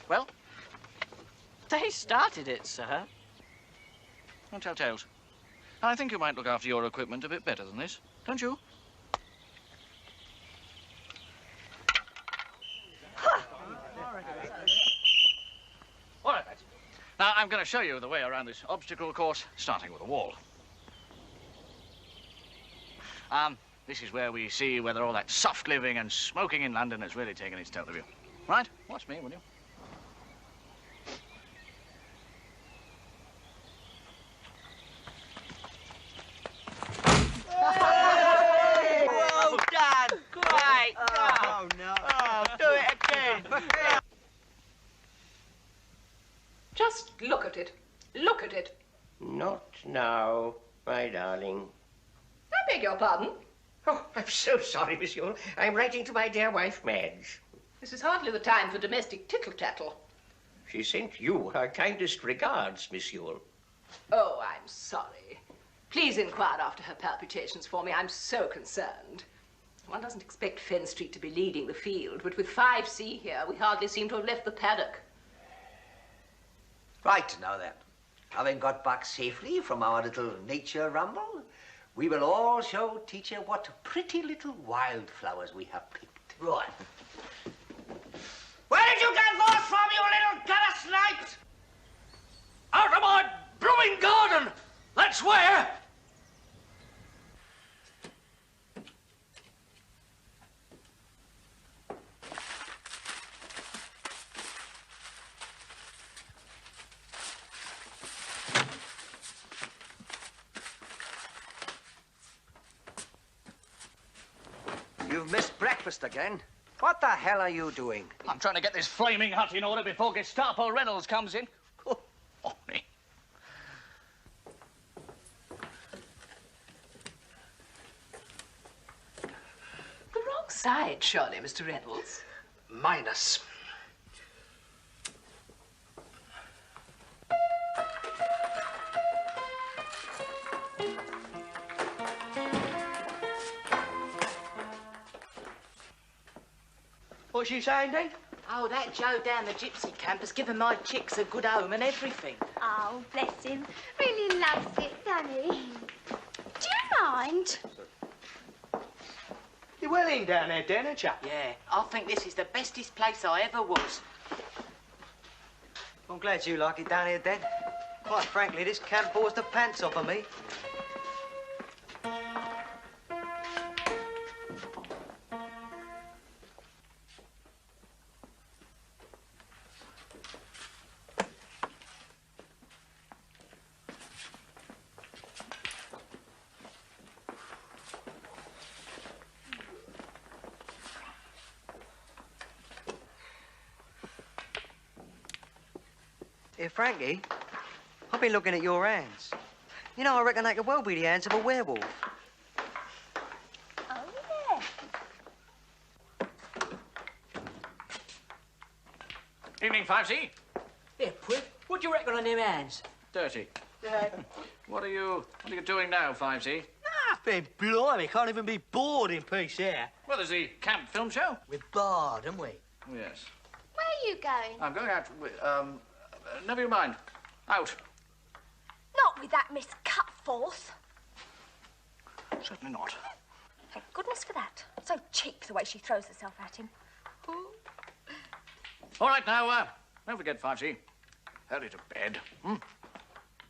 Well? They started it, sir. Don't tell tales. I think you might look after your equipment a bit better than this, don't you? All right, Patsy. Now, I'm going to show you the way around this obstacle course, starting with a wall. This is where we see whether all that soft living and smoking in London has really taken its toll of you. Right? Watch me, will you? Well done! Great! Oh, no. Oh, do it again! Just look at it. Look at it. Not now, my darling. I beg your pardon. Oh, I'm so sorry, Monsieur. I'm writing to my dear wife, Madge. This is hardly the time for domestic tittle-tattle. She sent you her kindest regards, Monsieur. Oh, I'm sorry. Please inquire after her palpitations for me. I'm so concerned. One doesn't expect Fen Street to be leading the field, but with 5C here, we hardly seem to have left the paddock. Right, now then. Having got back safely from our little nature rumble, we will all show teacher what pretty little wildflowers we have picked. Right. Where did you get those from, you little gutter snipes? Out of my blooming garden! That's where! You've missed breakfast again. What the hell are you doing? I'm trying to get this flaming hut in order before Gestapo Reynolds comes in. Oh, me. The wrong side, surely, Mr. Reynolds. Minus. What's she saying, then? Oh, that Joe down the gypsy camp has given my chicks a good home and everything. Oh, bless him. Really loves it, doesn't he? Do you mind? You're well in down there, Dan, aren't you? Yeah, I think this is the bestest place I ever was. I'm glad you like it down here, Dad. Quite frankly, this camp bores the pants off of me. Here, Frankie, I've been looking at your hands. You know, I reckon they could well be the hands of a werewolf. Oh, yeah. Evening, 5C. Yeah, Pip, what do you reckon on them hands? Dirty. What are you doing now, 5C? Nothing, blimey, can't even be bored in peace here. Well, there's the camp film show. We're barred, aren't we? Yes. Where are you going? I'm going out with, never you mind. Out. Not with that Miss Cutforth. Certainly not. Thank goodness for that. So cheap the way she throws herself at him. All right, now, don't forget, 5C. Hurry to bed.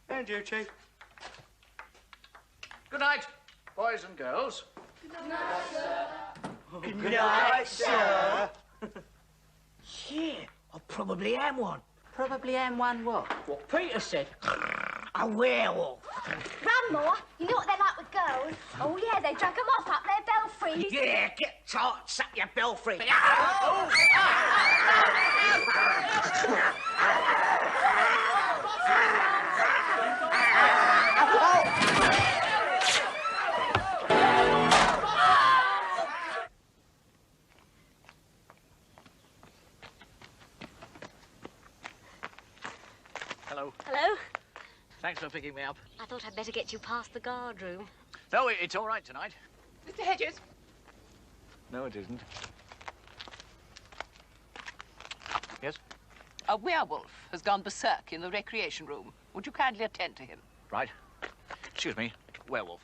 And you, Chief. Good night, boys and girls. Good night, sir. Good night, sir. Yeah, I probably am one. Probably am one what? What Peter said. A werewolf. Runmore, you know what they're like with girls? Oh, yeah, they drag them off up their belfries. Yeah, get tight, suck your belfry. Hello. Hello? Thanks for picking me up. I thought I'd better get you past the guard room. No, it's all right tonight. Mr. Hedges. No, it isn't. Yes? A werewolf has gone berserk in the recreation room. Would you kindly attend to him? Right. Excuse me, werewolf.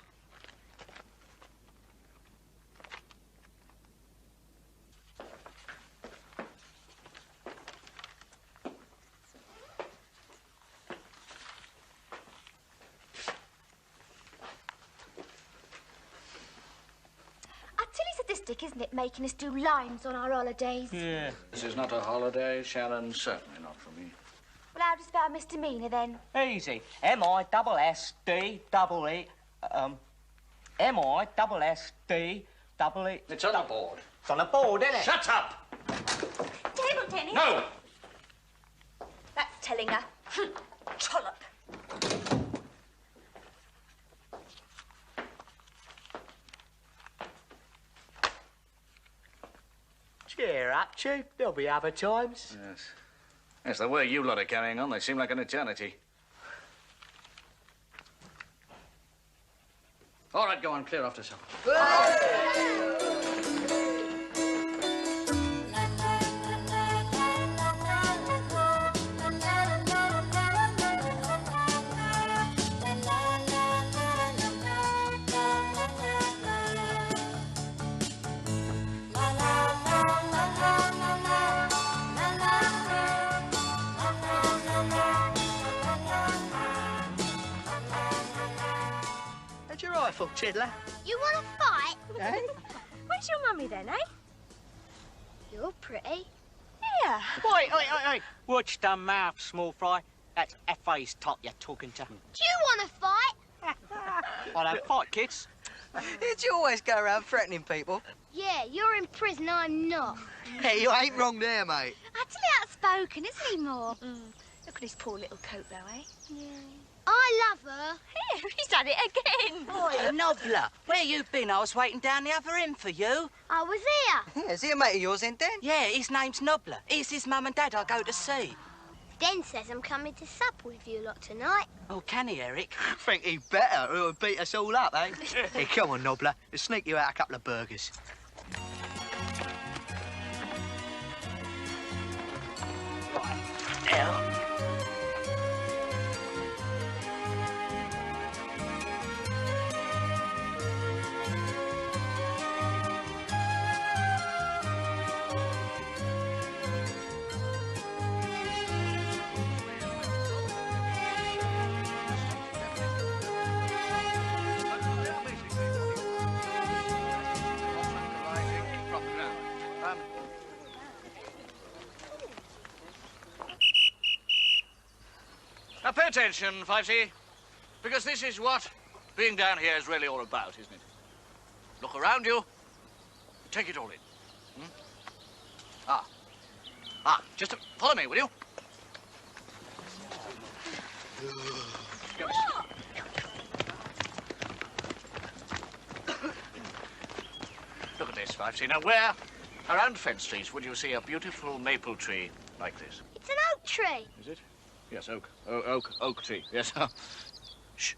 Sadistic, isn't it, making us do lines on our holidays? Yeah. This is not a holiday, Sharon. Certainly not for me. Well, how does that misdemeanour, then? Easy. M-I-double-S-D-double-E... M-I-double-S-D-double-E... It's on a board. It's on a board, isn't it? Shut up! Table tennis? No! That's telling her. Trollop. Cheer up, Chief. There'll be other times. Yes. Yes, the way you lot are carrying on, they seem like an eternity. All right, go on, clear off to supper. Rifle, Chidler. You want to fight? Eh? Where's your mummy, then, eh? You're pretty. Here. Oi. Watch the mouth, small fry. That's F.A.'s top you're talking to. Do you want to fight? I don't fight, kids. Did you always go around threatening people? Yeah, you're in prison, I'm not. Hey, you ain't wrong there, mate. Utterly outspoken, isn't he, Moore? Look at his poor little coat, though, eh? Yeah. I love her. Here, he's done it again. Oi, Nobler, where you been? I was waiting down the other end for you. I was here. Yeah, is he a mate of yours then, Den? Yeah, his name's Nobler. He's his mum and dad I go to see. Den says I'm coming to sup with you lot tonight. Oh, can he, Eric? Think he better, or he'll beat us all up, eh? Hey, come on, Nobler. We'll sneak you out a couple of burgers. Right, now. Now, pay attention, 5C, because this is what being down here is really all about, isn't it? Look around you, take it all in. Just follow me, will you? Look at this, 5C. Now, where around Fence Street would you see a beautiful maple tree like this? It's an oak tree. Is it? Yes, oak. Oak tree. Yes. Shh.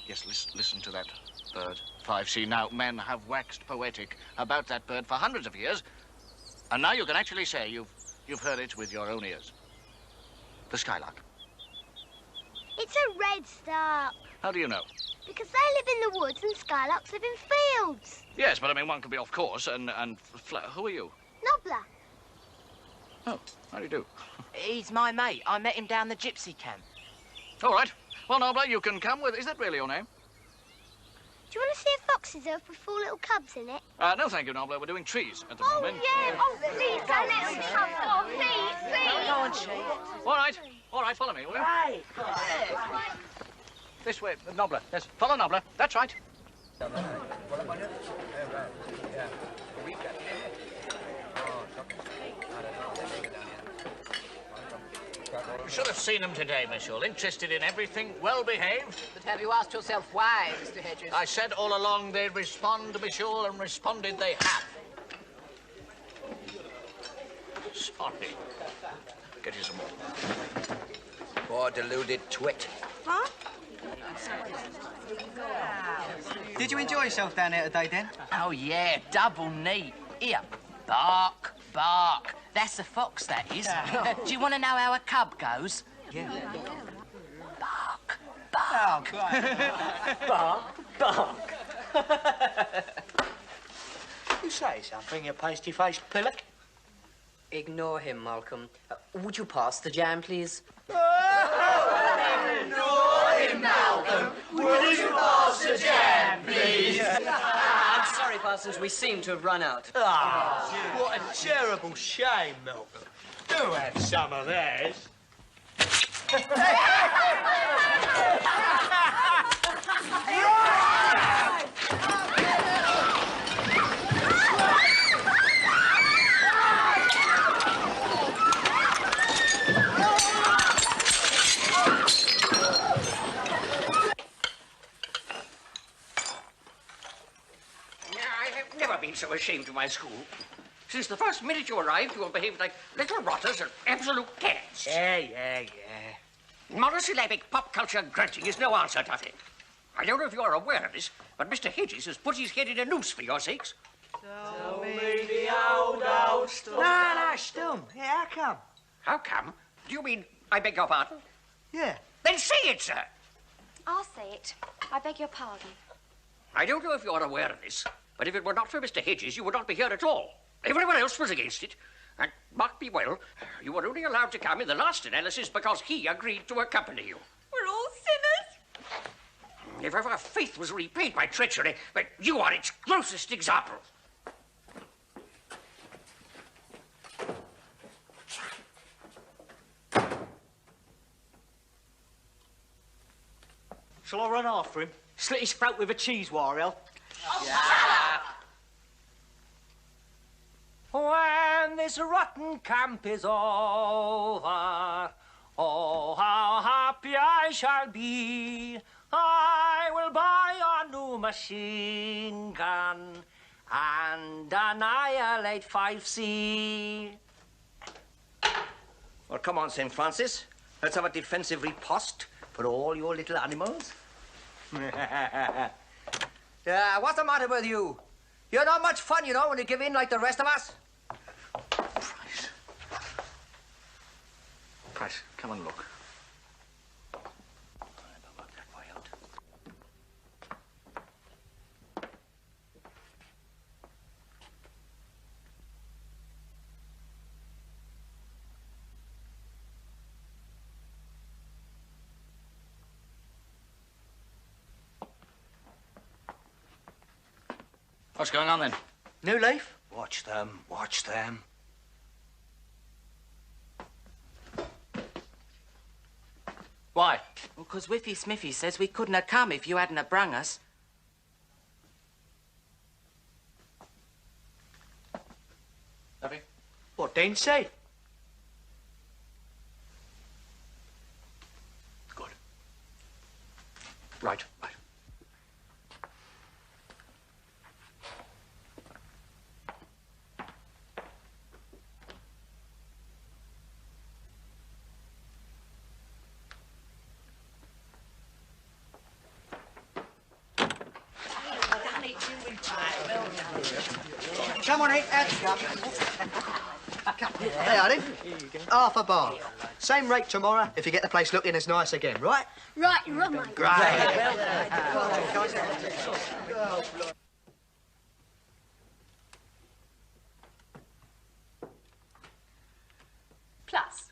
Yes, listen to that bird. 5C. Now, men have waxed poetic about that bird for hundreds of years, and now you can actually say you've heard it with your own ears. The skylark. It's a redstart. How do you know? Because they live in the woods and skylarks live in fields. Yes, but I mean, one can be off course and who are you? Nobler. Oh, how do you do? He's my mate. I met him down the gypsy camp. All right. Well, Nobler, you can come with... Is that really your name? Do you want to see a fox's earth with 4 little cubs in it? No, thank you, Nobler. We're doing trees at the moment. Yeah. Oh, please, go, let's see. Oh, please. Go on, Chief. All right, follow me, will you? Right. This way, Nobler. Yes, follow Nobler. That's right. You should have seen them today, Monsieur. Interested in everything, well-behaved. But have you asked yourself why, Mr. Hedges? I said all along they'd respond, Monsieur, and responded they have. Sorry. Get you some more. Poor deluded twit. Huh? Did you enjoy yourself down there today, Den? Oh, yeah, double neat. Here, bark, bark. That's a fox, that is. Do you want to know how a cub goes? Bark. Bark. Bark. You say something, you pasty-faced pillock? Ignore him, Malcolm. Would you pass the jam, please? Ignore him, Malcolm. Would you pass the jam, please? I'm sorry, Parsons. We seem to have run out. Ah, what a terrible shame, Malcolm. Do have some of theirs. I've never been so ashamed of my school. Since the first minute you arrived, you have behaved like little rotters and absolute cats. Yeah. Monosyllabic pop culture grunting is no answer, Tuffy. I don't know if you are aware of this, but Mr. Hedges has put his head in a noose for your sakes. Tell me the old story. No, stum. Yeah, how come? How come? Do you mean, I beg your pardon? Yeah. Then say it, sir. I'll say it. I beg your pardon. I don't know if you are aware of this, but if it were not for Mr. Hedges, you would not be here at all. Everyone else was against it. And mark me well, you were only allowed to come in the last analysis because he agreed to accompany you. We're all sinners. If ever faith was repaid by treachery, but you are its grossest example. Shall I run after him? Slit his throat with a cheese wire, El? When this rotten camp is over, oh, how happy I shall be. I will buy a new machine gun and annihilate 5C. Well, come on, St. Francis. Let's have a defensive riposte for all your little animals. What's the matter with you? You're not much fun, you know, when you give in like the rest of us. Price, come and look. What's going on then? New leaf? Watch them, watch them. Why? Because Whiffy Smiffy says we couldn't have come if you hadn't have brung us. Nothing? What Dean say? Good. Right. Come on, eat that. Hey, Artie. Half a bar. Same rate tomorrow if you get the place looking as nice again, right? Right, you're on, mate. Great. Plus.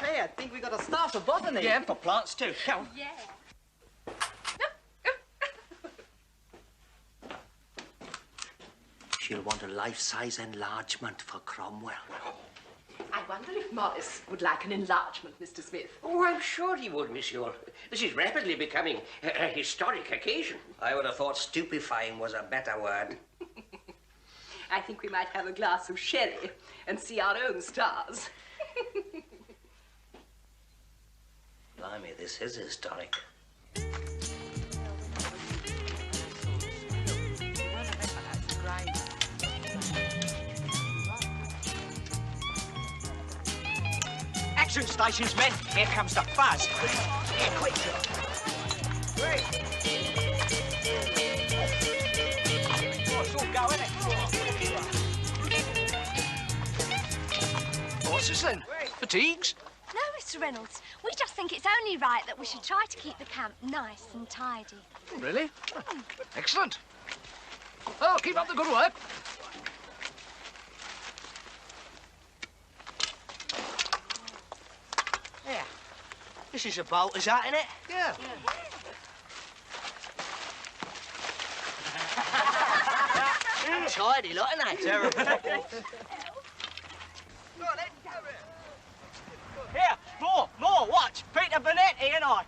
Hey, I think we got a star for botany. Yeah, and for plants too. Come on. Yeah. She'll want a life-size enlargement for Cromwell. I wonder if Morris would like an enlargement, Mr. Smith. Oh, I'm sure he would, Monsieur. This is rapidly becoming a historic occasion. I would have thought stupefying was a better word. I think we might have a glass of sherry and see our own stars. Blimey, this is historic. Action stations, men. Here comes the fuzz. Here, quick. Great. Oh, it's all go, isn't it? What's this then? Fatigues? No, Mr. Reynolds. We just think it's only right that we should try to keep the camp nice and tidy. Really? Excellent. Oh, keep up the good work. Yeah. This is about as that, isn't it? Yeah. Tidy lot, isn't it? Terrible. Here, more, watch. Peter Bonetti and I.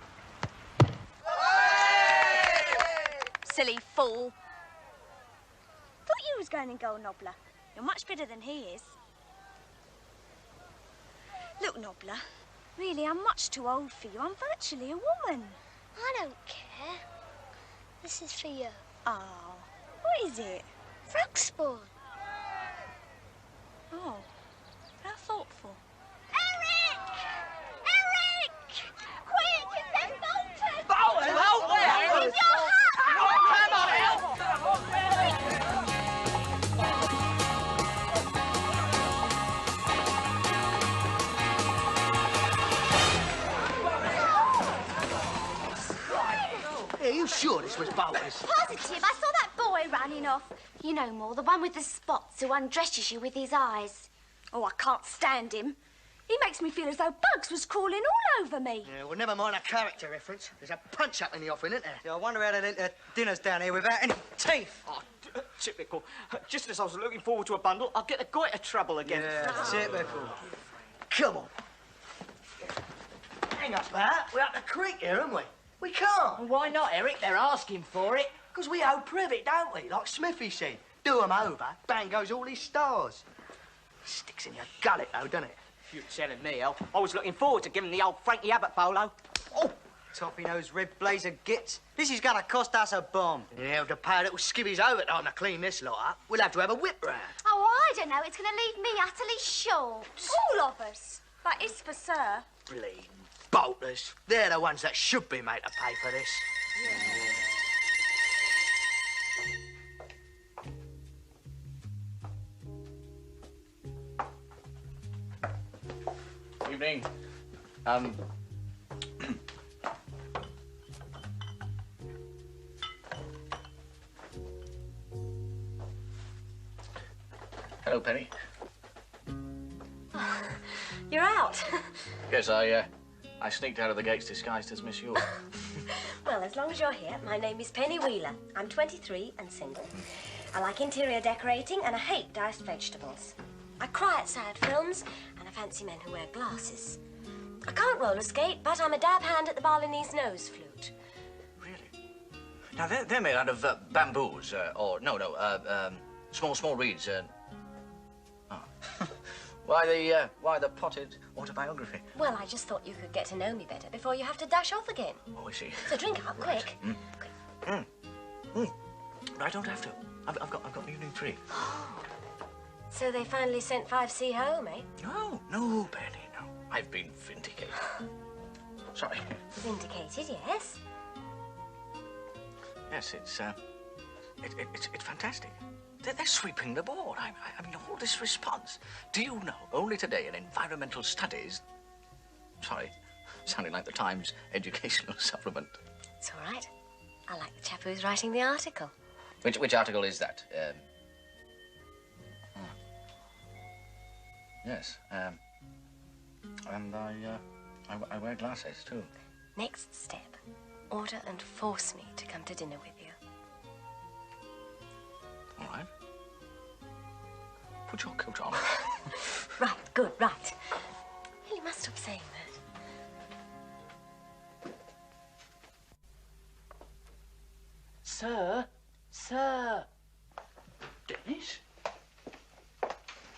Silly fool. Thought you was going in gold, Nobbler. You're much better than he is. Look, Nobbler, really, I'm much too old for you. I'm virtually a woman. I don't care. This is for you. Oh, what is it? Frog spawn. Oh, how thoughtful. Eric! Eric! Quick, it's them Bolton! Bolton? With your hat! Come on, help! Are you sure this was Bolton's? Positive, I saw that boy running off. You know, more, the one with the spots who undresses you with his eyes. Oh, I can't stand him. He makes me feel as though bugs was crawling all over me. Yeah, well, never mind a character reference. There's a punch-up in the offing, isn't there? Yeah, I wonder how they let dinners down here without any teeth. Oh, typical. Just as I was looking forward to a bundle, I'll get the goiter trouble again. Yeah, typical. Come on. Hang up that. We're up the creek here, aren't we? We can't. Well, why not, Eric? They're asking for it. Because we owe privet, don't we? Like Smithy said. Do 'em over, bang goes all his stars. Sticks in your gullet, though, doesn't it? You're telling me, El. I was looking forward to giving the old Frankie Abbott polo. Oh, toppy-nosed red blazer gits. This is going to cost us a bomb. Yeah, we'll have to pay little skivvies overtime to clean this lot up. We'll have to have a whip round. Oh, I don't know. It's going to leave me utterly short. All of us. That is for sir. Bleeding bolters. They're the ones that should be made to pay for this. Evening. Hello, Penny. You're out. Yes, I sneaked out of the gates disguised as Miss York. Well, as long as you're here, my name is Penny Wheeler. I'm 23 and single. I like interior decorating and I hate diced vegetables. I cry at sad films and I fancy men who wear glasses. I can't roller skate, but I'm a dab hand at the Balinese nose flute. Now, they're made out of bamboos, or, small reeds. Why the potted autobiography? Well, I just thought you could get to know me better before you have to dash off again. Oh, I see. So drink up, quick. I don't have to. I've got the evening free. So they finally sent 5C home, eh? No, Penny, no. I've been vindicated. Sorry. Vindicated, yes. Yes, it's fantastic. They're sweeping the board. I mean, all this response. Do you know, only today in environmental studies... Sorry, sounding like the Times educational supplement. It's all right. I like the chap who's writing the article. Which article is that? Yes, and I wear glasses, too. Next step, order and force me to come to dinner with you. All right. Put your coat on. Right, good, right. You must stop saying that. Sir? Sir? Dennis?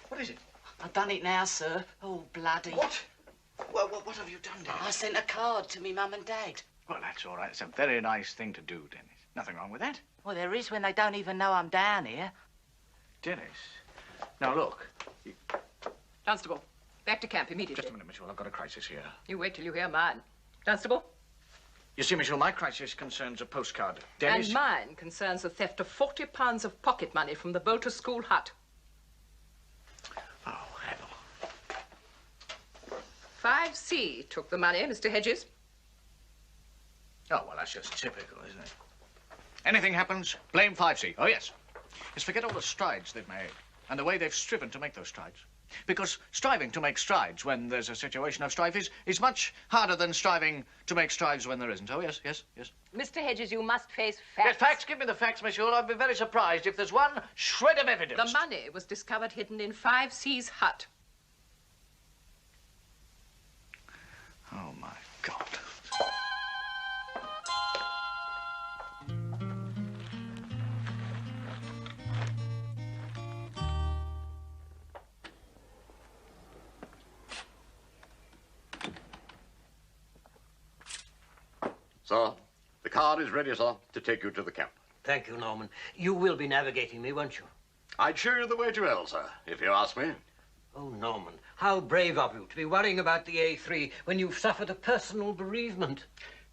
What is it? I've done it now, sir. Oh, bloody. What? Well, what have you done, Dennis? I sent a card to me mum and dad. Well, that's all right. It's a very nice thing to do, Dennis. Nothing wrong with that. Well, there is when they don't even know I'm down here. Dennis. Now, look. Dunstable, back to camp immediately. Just a minute, Mitchell. I've got a crisis here. You wait till you hear mine. Dunstable? You see, Mitchell, my crisis concerns a postcard. Dennis... And mine concerns the theft of 40 pounds of pocket money from the Bolter School hut. Oh, hell. 5C took the money, Mr. Hedges. Oh, well, that's just typical, isn't it? Anything happens, blame 5C. Oh, yes. Just forget all the strides they've made and the way they've striven to make those strides. Because striving to make strides when there's a situation of strife is much harder than striving to make strides when there isn't. Oh, yes, yes, yes. Mr. Hedges, you must face facts. Yes, facts. Give me the facts, monsieur. I'll be very surprised if there's one shred of evidence. The money was discovered hidden in 5C's hut. Oh, my God. Sir, the car is ready, sir, to take you to the camp. Thank you, Norman. You will be navigating me, won't you? I'd show you the way to hell, sir, if you ask me. Oh, Norman, how brave of you to be worrying about the A3 when you've suffered a personal bereavement.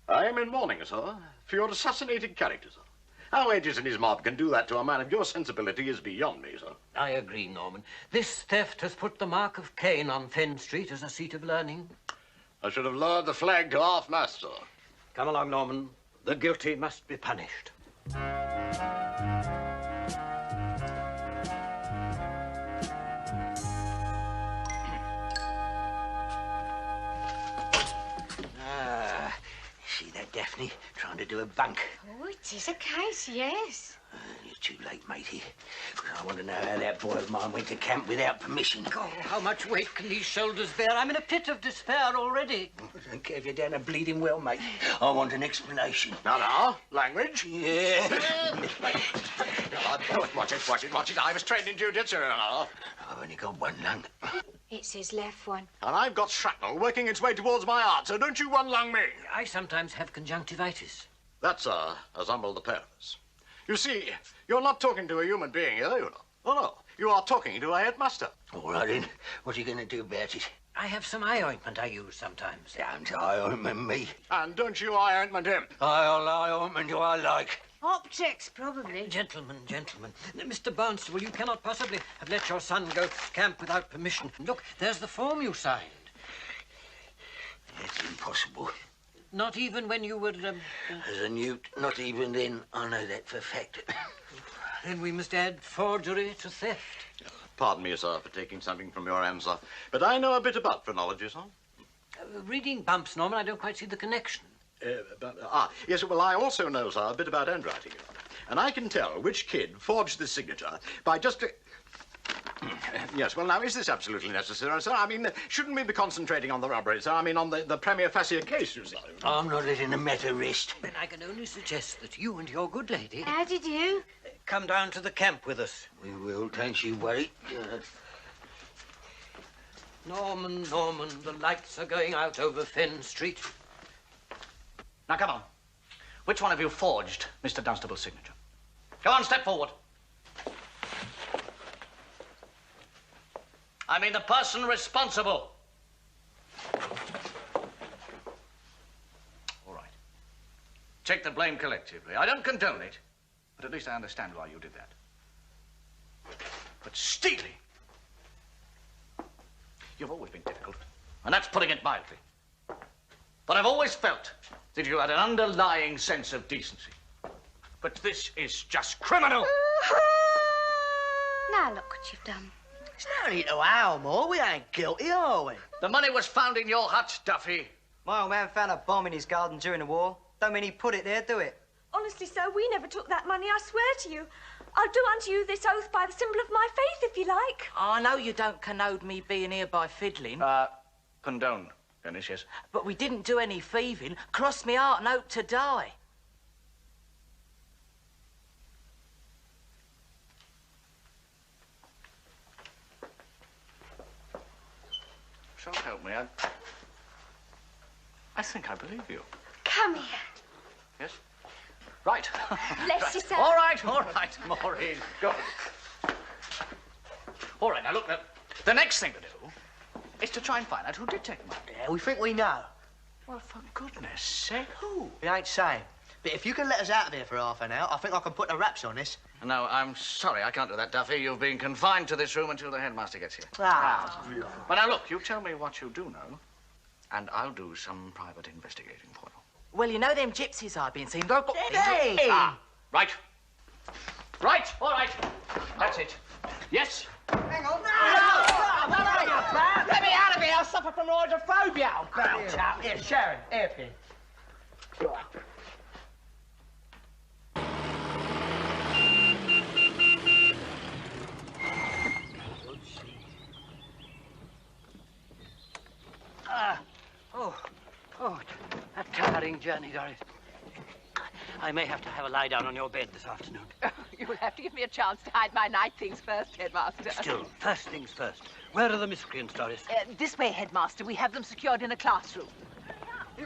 I am in mourning, sir, for your assassinating character, sir. How Hedges and his mob can do that to a man of your sensibility is beyond me, sir. I agree, Norman. This theft has put the mark of Cain on Fenn Street as a seat of learning. I should have lowered the flag to half-mast, sir. Come along, Norman. The guilty must be punished. See that, Daphne? Trying to do a bunk. Oh, it is a case, yes. You're too late, matey. I want to know how that boy of mine went to camp without permission. Oh, how much weight can these shoulders bear? I'm in a pit of despair already. I don't care if you're down a bleeding well, mate. I want an explanation. Now, language? Yeah. Watch it. I was trained in jiu-jitsu. I've only got one lung. It's his left one. And I've got shrapnel working its way towards my heart, so don't you one-lung me. I sometimes have conjunctivitis. That's, as humble the pair of us. You see, you're not talking to a human being here, you know. Oh, no. You are talking to a headmaster. All right, then. What are you going to do about it? I have some eye ointment I use sometimes. Don't eye ointment me. And don't you eye ointment him. I'll eye ointment do I like. Optics, probably. Gentlemen. Mr. Barnstable, you cannot possibly have let your son go to camp without permission. Look, there's the form you signed. That's impossible. Not even when you were... As a newt, not even then. I know that for a fact. Then we must add forgery to theft. Pardon me, sir, for taking something from your hands, sir. But I know a bit about phrenology, sir. Reading bumps, Norman, I don't quite see the connection. Yes, well, I also know, sir, a bit about handwriting. And I can tell which kid forged this signature by just... Yes, well, now, is this absolutely necessary, sir? I mean, shouldn't we be concentrating on the robbery, sir? I mean, on the premier facie case, you see. I'm not letting the matter rest. Then I can only suggest that you and your good lady... How did you? Come down to the camp with us. We will, don't you worry. Norman, the lights are going out over Fenn Street. Now, come on. Which one of you forged Mr. Dunstable's signature? Go on, step forward. I mean the person responsible. All right. Take the blame collectively. I don't condone it, but at least I understand why you did that. But stealing? You've always been difficult, and that's putting it mildly. But I've always felt that you had an underlying sense of decency. But this is just criminal. Now look what you've done. It's no need to howl more. We ain't guilty, are we? The money was found in your hut, Duffy. My old man found a bomb in his garden during the war. Don't mean he put it there, do it? Honestly, sir, we never took that money, I swear to you. I'll do unto you this oath by the symbol of my faith, if you like. I know you don't condone me being here by fiddling. Condone, Dennis, yes. But we didn't do any thieving. Cross me heart and hope to die. So help me, I think I believe you. Come here. Yes? Right. Bless yourself. All right, Maureen. Go. All right, now look, the next thing to do is to try and find out who did take the money. Yeah, we think we know. Well, for goodness sake, who? We ain't saying. But if you can let us out of here for half an hour, I think I can put the wraps on this. No, I'm sorry, I can't do that, Duffy. You've been confined to this room until the headmaster gets here. Ah. Well, now, look, you tell me what you do know, and I'll do some private investigating for you. Well, you know them gypsies I've been seeing? They've got... Hey! Right. Right, all right. That's it. Yes. Hang on. No! Let me out of here. I'll suffer from hydrophobia. Oh, chap. Here, Sharon. Hairpin. A tiring journey, Doris. I may have to have a lie down on your bed this afternoon. You will have to give me a chance to hide my night things first, Headmaster. Still, first things first. Where are the miscreants, Doris? This way, Headmaster. We have them secured in a classroom.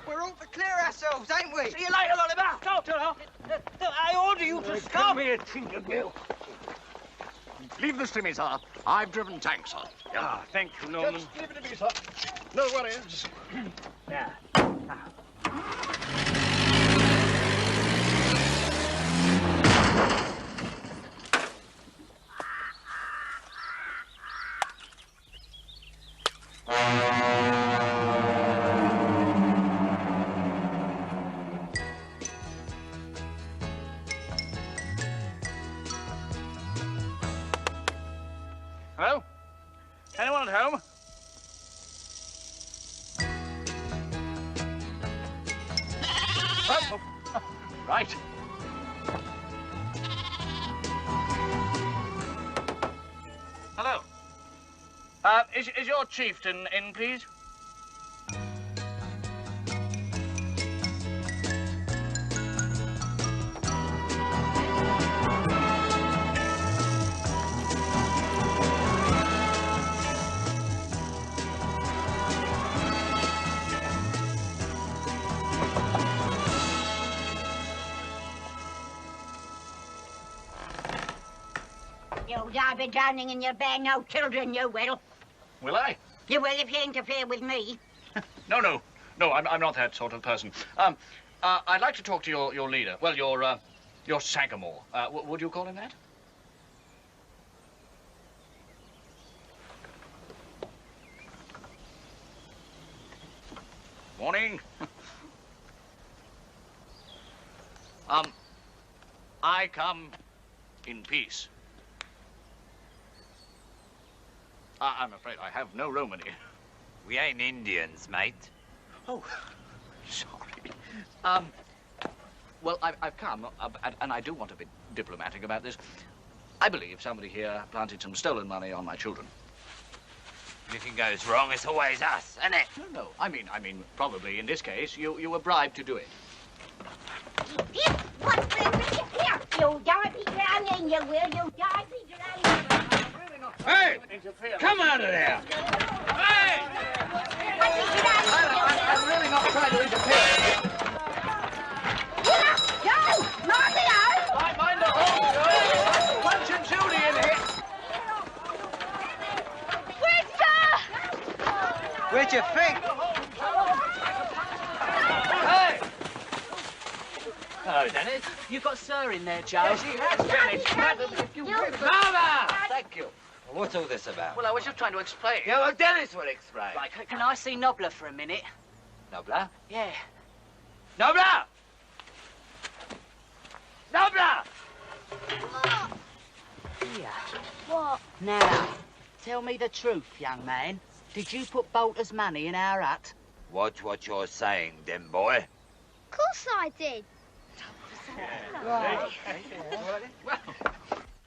We're all to clear ourselves, ain't we? See you later, Oliver. Stop. I order you to stop. Give me a Tinkergill. Leave this to me, sir. I've driven tanks, sir. Ah, thank you, Norman. Just leave it to me, sir. No worries. Yeah. Hello? Anyone at home? Oh, right. Hello. Is your chieftain in, please? You'll die be drowning in your bed, no children, you will. Will I? You will if you interfere with me. No, I'm not that sort of person. I'd like to talk to your leader. Well, your Sagamore. Would you call him that? Morning. I come in peace. I'm afraid I have no Romany. We ain't Indians, mate. Oh, sorry. Well, I've come, and I do want to be diplomatic about this. I believe somebody here planted some stolen money on my children. Anything goes wrong, it's always us, isn't it? No. I mean, probably in this case, you were bribed to do it. Here, you'll die be drowning, you will. You'll die be drowning. Hey! Come out of there! Hey! I'm really not trying to interfere. Go! Mario! Mind the hole, Punch and Judy in here. Where'd you think? Hey! Hello, Dennis. You got Sir in there, Joe? Yes, he has, Dennis. Mama! Thank you. Well, what's all this about? Well, I was just trying to explain. Yeah, well, Dennis will explain. Right, can I see Nobler for a minute? Nobler? Yeah. Nobler! Nobler! Here. What? Now, tell me the truth, young man. Did you put Bolter's money in our hut? Watch what you're saying, then, boy. Of course I did. Right.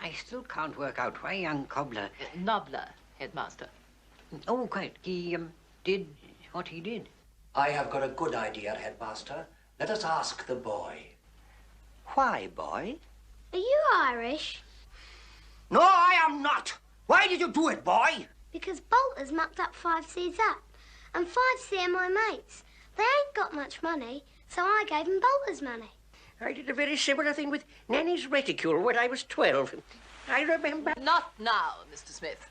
I still can't work out why young cobbler... Nobler, headmaster. Oh, quite. He, did what he did. I have got a good idea, headmaster. Let us ask the boy. Why, boy? Are you Irish? No, I am not. Why did you do it, boy? Because Bolter's mucked up 5C's up. And 5C are my mates. They ain't got much money, so I gave them Bolter's money. I did a very similar thing with Nanny's reticule when I was 12. I remember... Not now, Mr. Smith.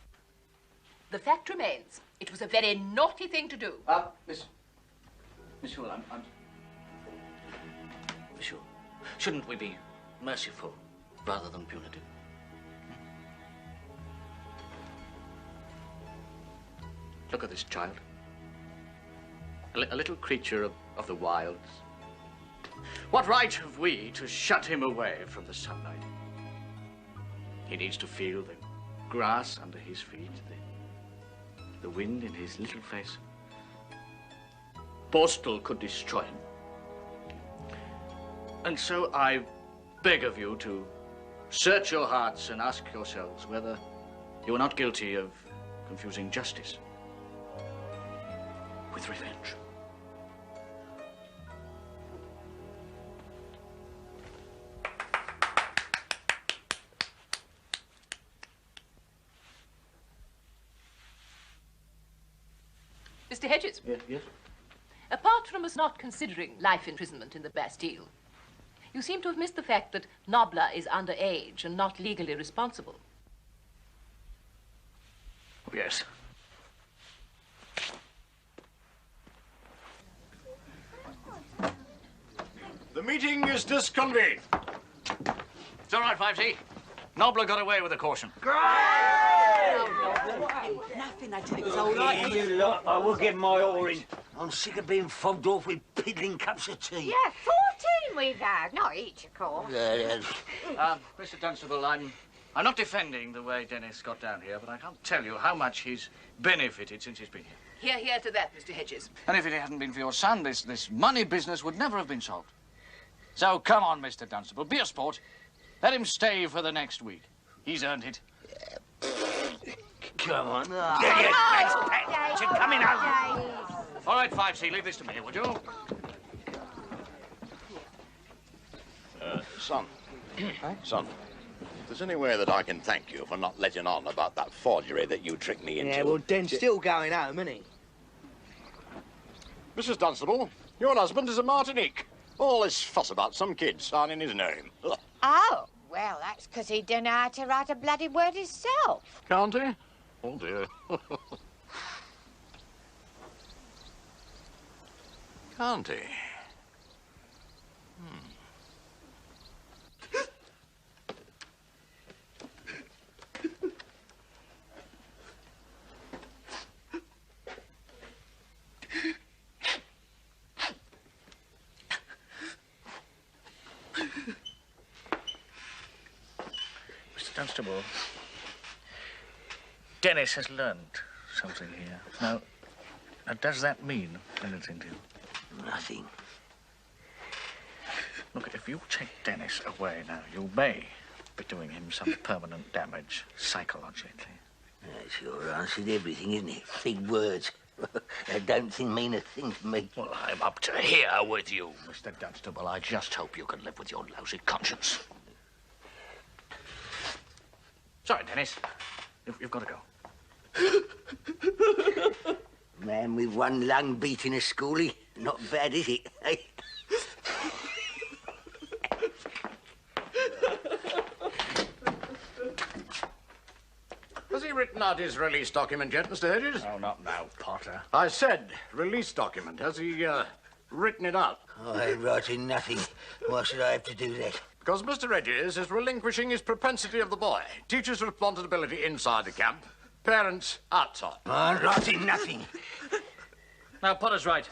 The fact remains, it was a very naughty thing to do. Miss Hull, I'm... Miss Hull, shouldn't we be merciful rather than punitive? Look at this child. A little creature of the wilds. What right have we to shut him away from the sunlight? He needs to feel the grass under his feet, the wind in his little face. Postal could destroy him. And so I beg of you to search your hearts and ask yourselves whether you are not guilty of confusing justice with revenge. Mr. Hedges. Yes? Apart from us not considering life imprisonment in the Bastille, you seem to have missed the fact that Nobler is underage and not legally responsible. Oh, yes. The meeting is disconvened. It's all right, 5C. Nobler got away with a caution. Nothing, I tell you, it's all right. You lot, I will get my oar in. I'm sick of being fobbed off with piddling cups of tea. Yeah, 14 we've had. Not each, of course. Mr. Dunstable, I'm not defending the way Dennis got down here, but I can't tell you how much he's benefited since he's been here. Hear, hear to that, Mr. Hedges. And if it hadn't been for your son, this money business would never have been solved. So come on, Mr. Dunstable, be a sport. Let him stay for the next week. He's earned it. Come on. Get your face packed. You're coming home. All right, 5C, leave this to me, would you? Son. Son, if there's any way that I can thank you for not letting on about that forgery that you tricked me into... Yeah, well, Den's still going home, isn't he? Mrs. Dunstable, your husband is a Martinique. All this fuss about some kid signing his name. Ugh. Oh, well, that's because he didn't know how to write a bloody word himself. Can't he? Oh, dear. Can't he? Mr. Dunstable, Dennis has learned something here. Now, does that mean anything to you? Nothing. Look, if you take Dennis away now, you may be doing him some permanent damage psychologically. That's your answer to everything, isn't it? Big words. They don't mean a thing to me. Well, I'm up to here with you, Mr. Dunstable. I just hope you can live with your lousy conscience. Sorry, Dennis. You've got to go. Man with one lung beating a schoolie. Not bad, is it? Eh? Has he written out his release document yet, Mr. Hedges? Oh, not now, Potter. I said release document. Has he written it out? I ain't writing nothing. Why should I have to do that? Because Mr. Hedges is relinquishing his propensity of the boy. Teacher's responsibility inside the camp, parents outside. I'm writing nothing. Now, Potter's right.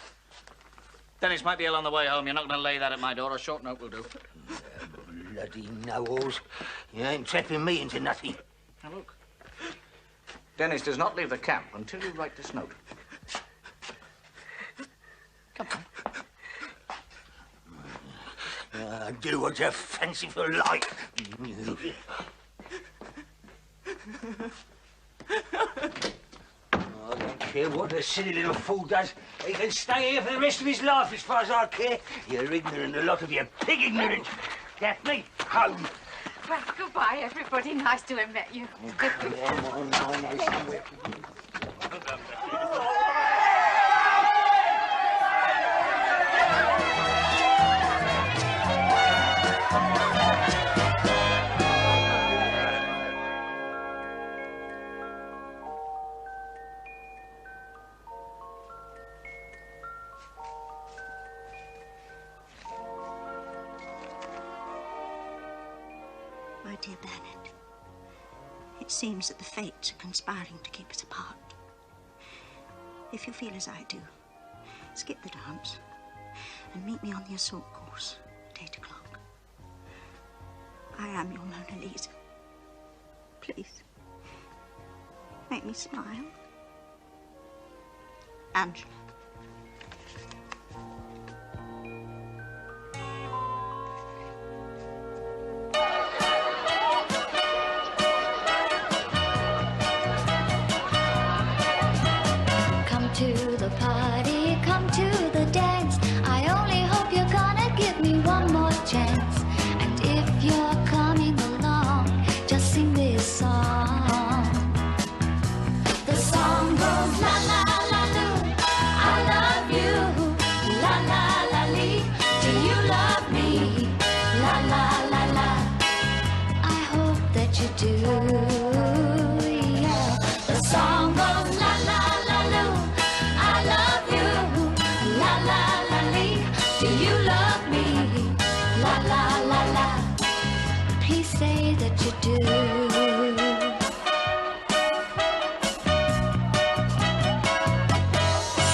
Dennis might be ill on the way home. You're not going to lay that at my door. A short note will do. Bloody know-alls. You ain't trapping me into nothing. Now, look. Dennis does not leave the camp until you write this note. Come on. Do what you fancy for like. I don't care what the silly little fool does. He can stay here for the rest of his life as far as I care. You're ignorant, a lot of you. Pig ignorant. Daphne, home. Well, goodbye, everybody. Nice to have met you. My dear Bernard, it seems that the fates are conspiring to keep us apart. If you feel as I do, skip the dance and meet me on the assault course at 8 o'clock. I am your Mona Lisa. Please, make me smile. Angela. To the party, come to the dance. I only hope you're gonna give me one more chance. And if you're coming along, just sing this song. The song goes la la la loo, I love you. La la la lee, do you love me? La la la la, I hope that you do. Yeah, the song goes la la la loo, I love you, la la la lee. Do you love me? La la la la. Please say that you do.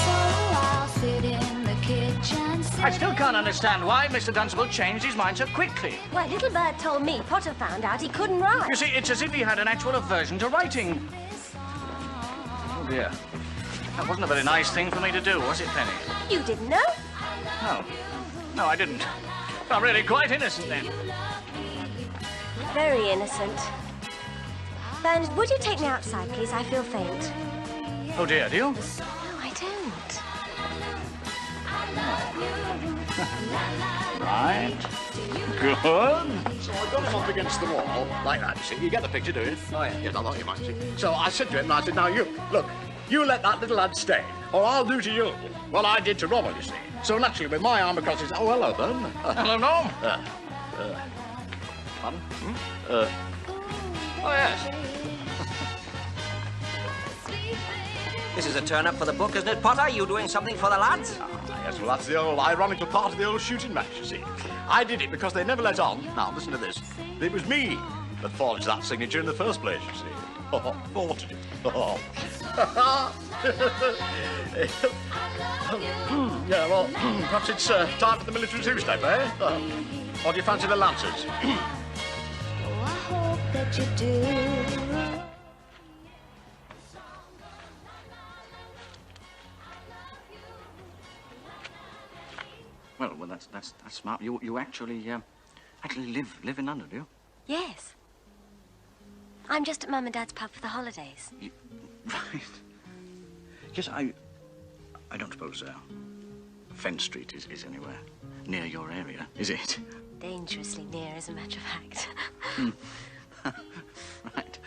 So I'll sit in the kitchen. I still can't understand why Mr. Dunstable changed his mind so quickly. Well, Little Bird told me Potter found out he couldn't write. You see, it's as if he had an actual aversion to writing. Oh, dear. That wasn't a very nice thing for me to do, was it, Penny? You didn't know? No. No, I didn't. I'm really quite innocent, then. Very innocent. Bernard, would you take me outside, please? I feel faint. Oh, dear, do you? No, I don't. Right. Good. So I got him up against the wall, like that, you see. You get the picture, do you? Oh, yeah. Yes, I thought you might see. So I said to him, I said, now you, look, you let that little lad stay, or I'll do to you what I did to Robert, you see. So naturally, with my arm across his... Oh, hello, then. Hello, Norm. Pardon? Oh, yes. This is a turn-up for the book, isn't it, Potter? You doing something for the lads? Yes, well, that's the old ironical part of the old shooting match, you see. I did it because they never let on. Now, listen to this. It was me that forged that signature in the first place, you see. Oh, forged it. Oh. Yeah, well, perhaps it's time for the military two-step, eh? Or do you fancy the Lancers? Oh, I hope that you do. Well, that's smart. You actually live in London, do you? Yes. I'm just at Mum and Dad's pub for the holidays. Right. Yes, I don't suppose Fenn Street is anywhere near your area, is it? Dangerously near, as a matter of fact. Right.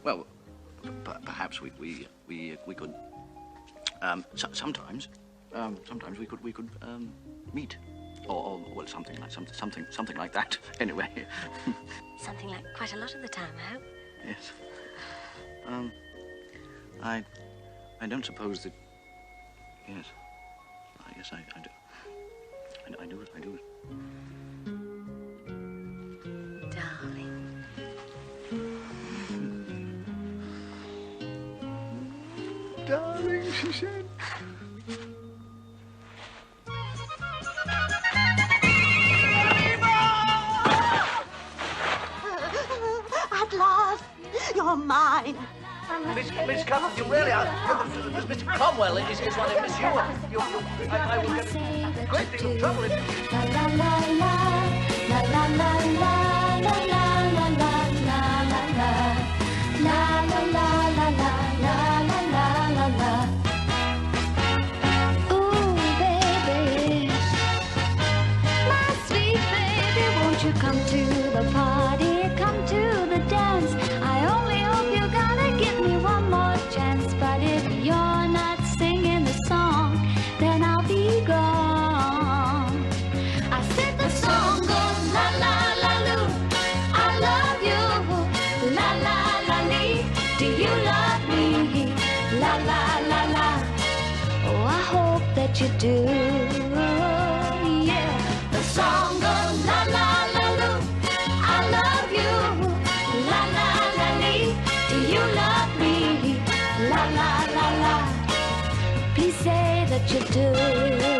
Well, perhaps we could. Sometimes we could meet, or well, something like that. Anyway. Something like quite a lot of the time, I hope. Yes. I don't suppose that. Yes. Yes, I do. I do. Darling. Darling, she said. At last, you're mine. Miss Cromwell, you really are. Mr. Cromwell is one of Miss you. I will get a great deal of trouble if you... La la la la la la la la la la la la la la. la la la la. Oh, I hope that you do. Yeah, the song goes la la la loo. I love you. La la la lee. Do you love me? La la la la. Please say that you do.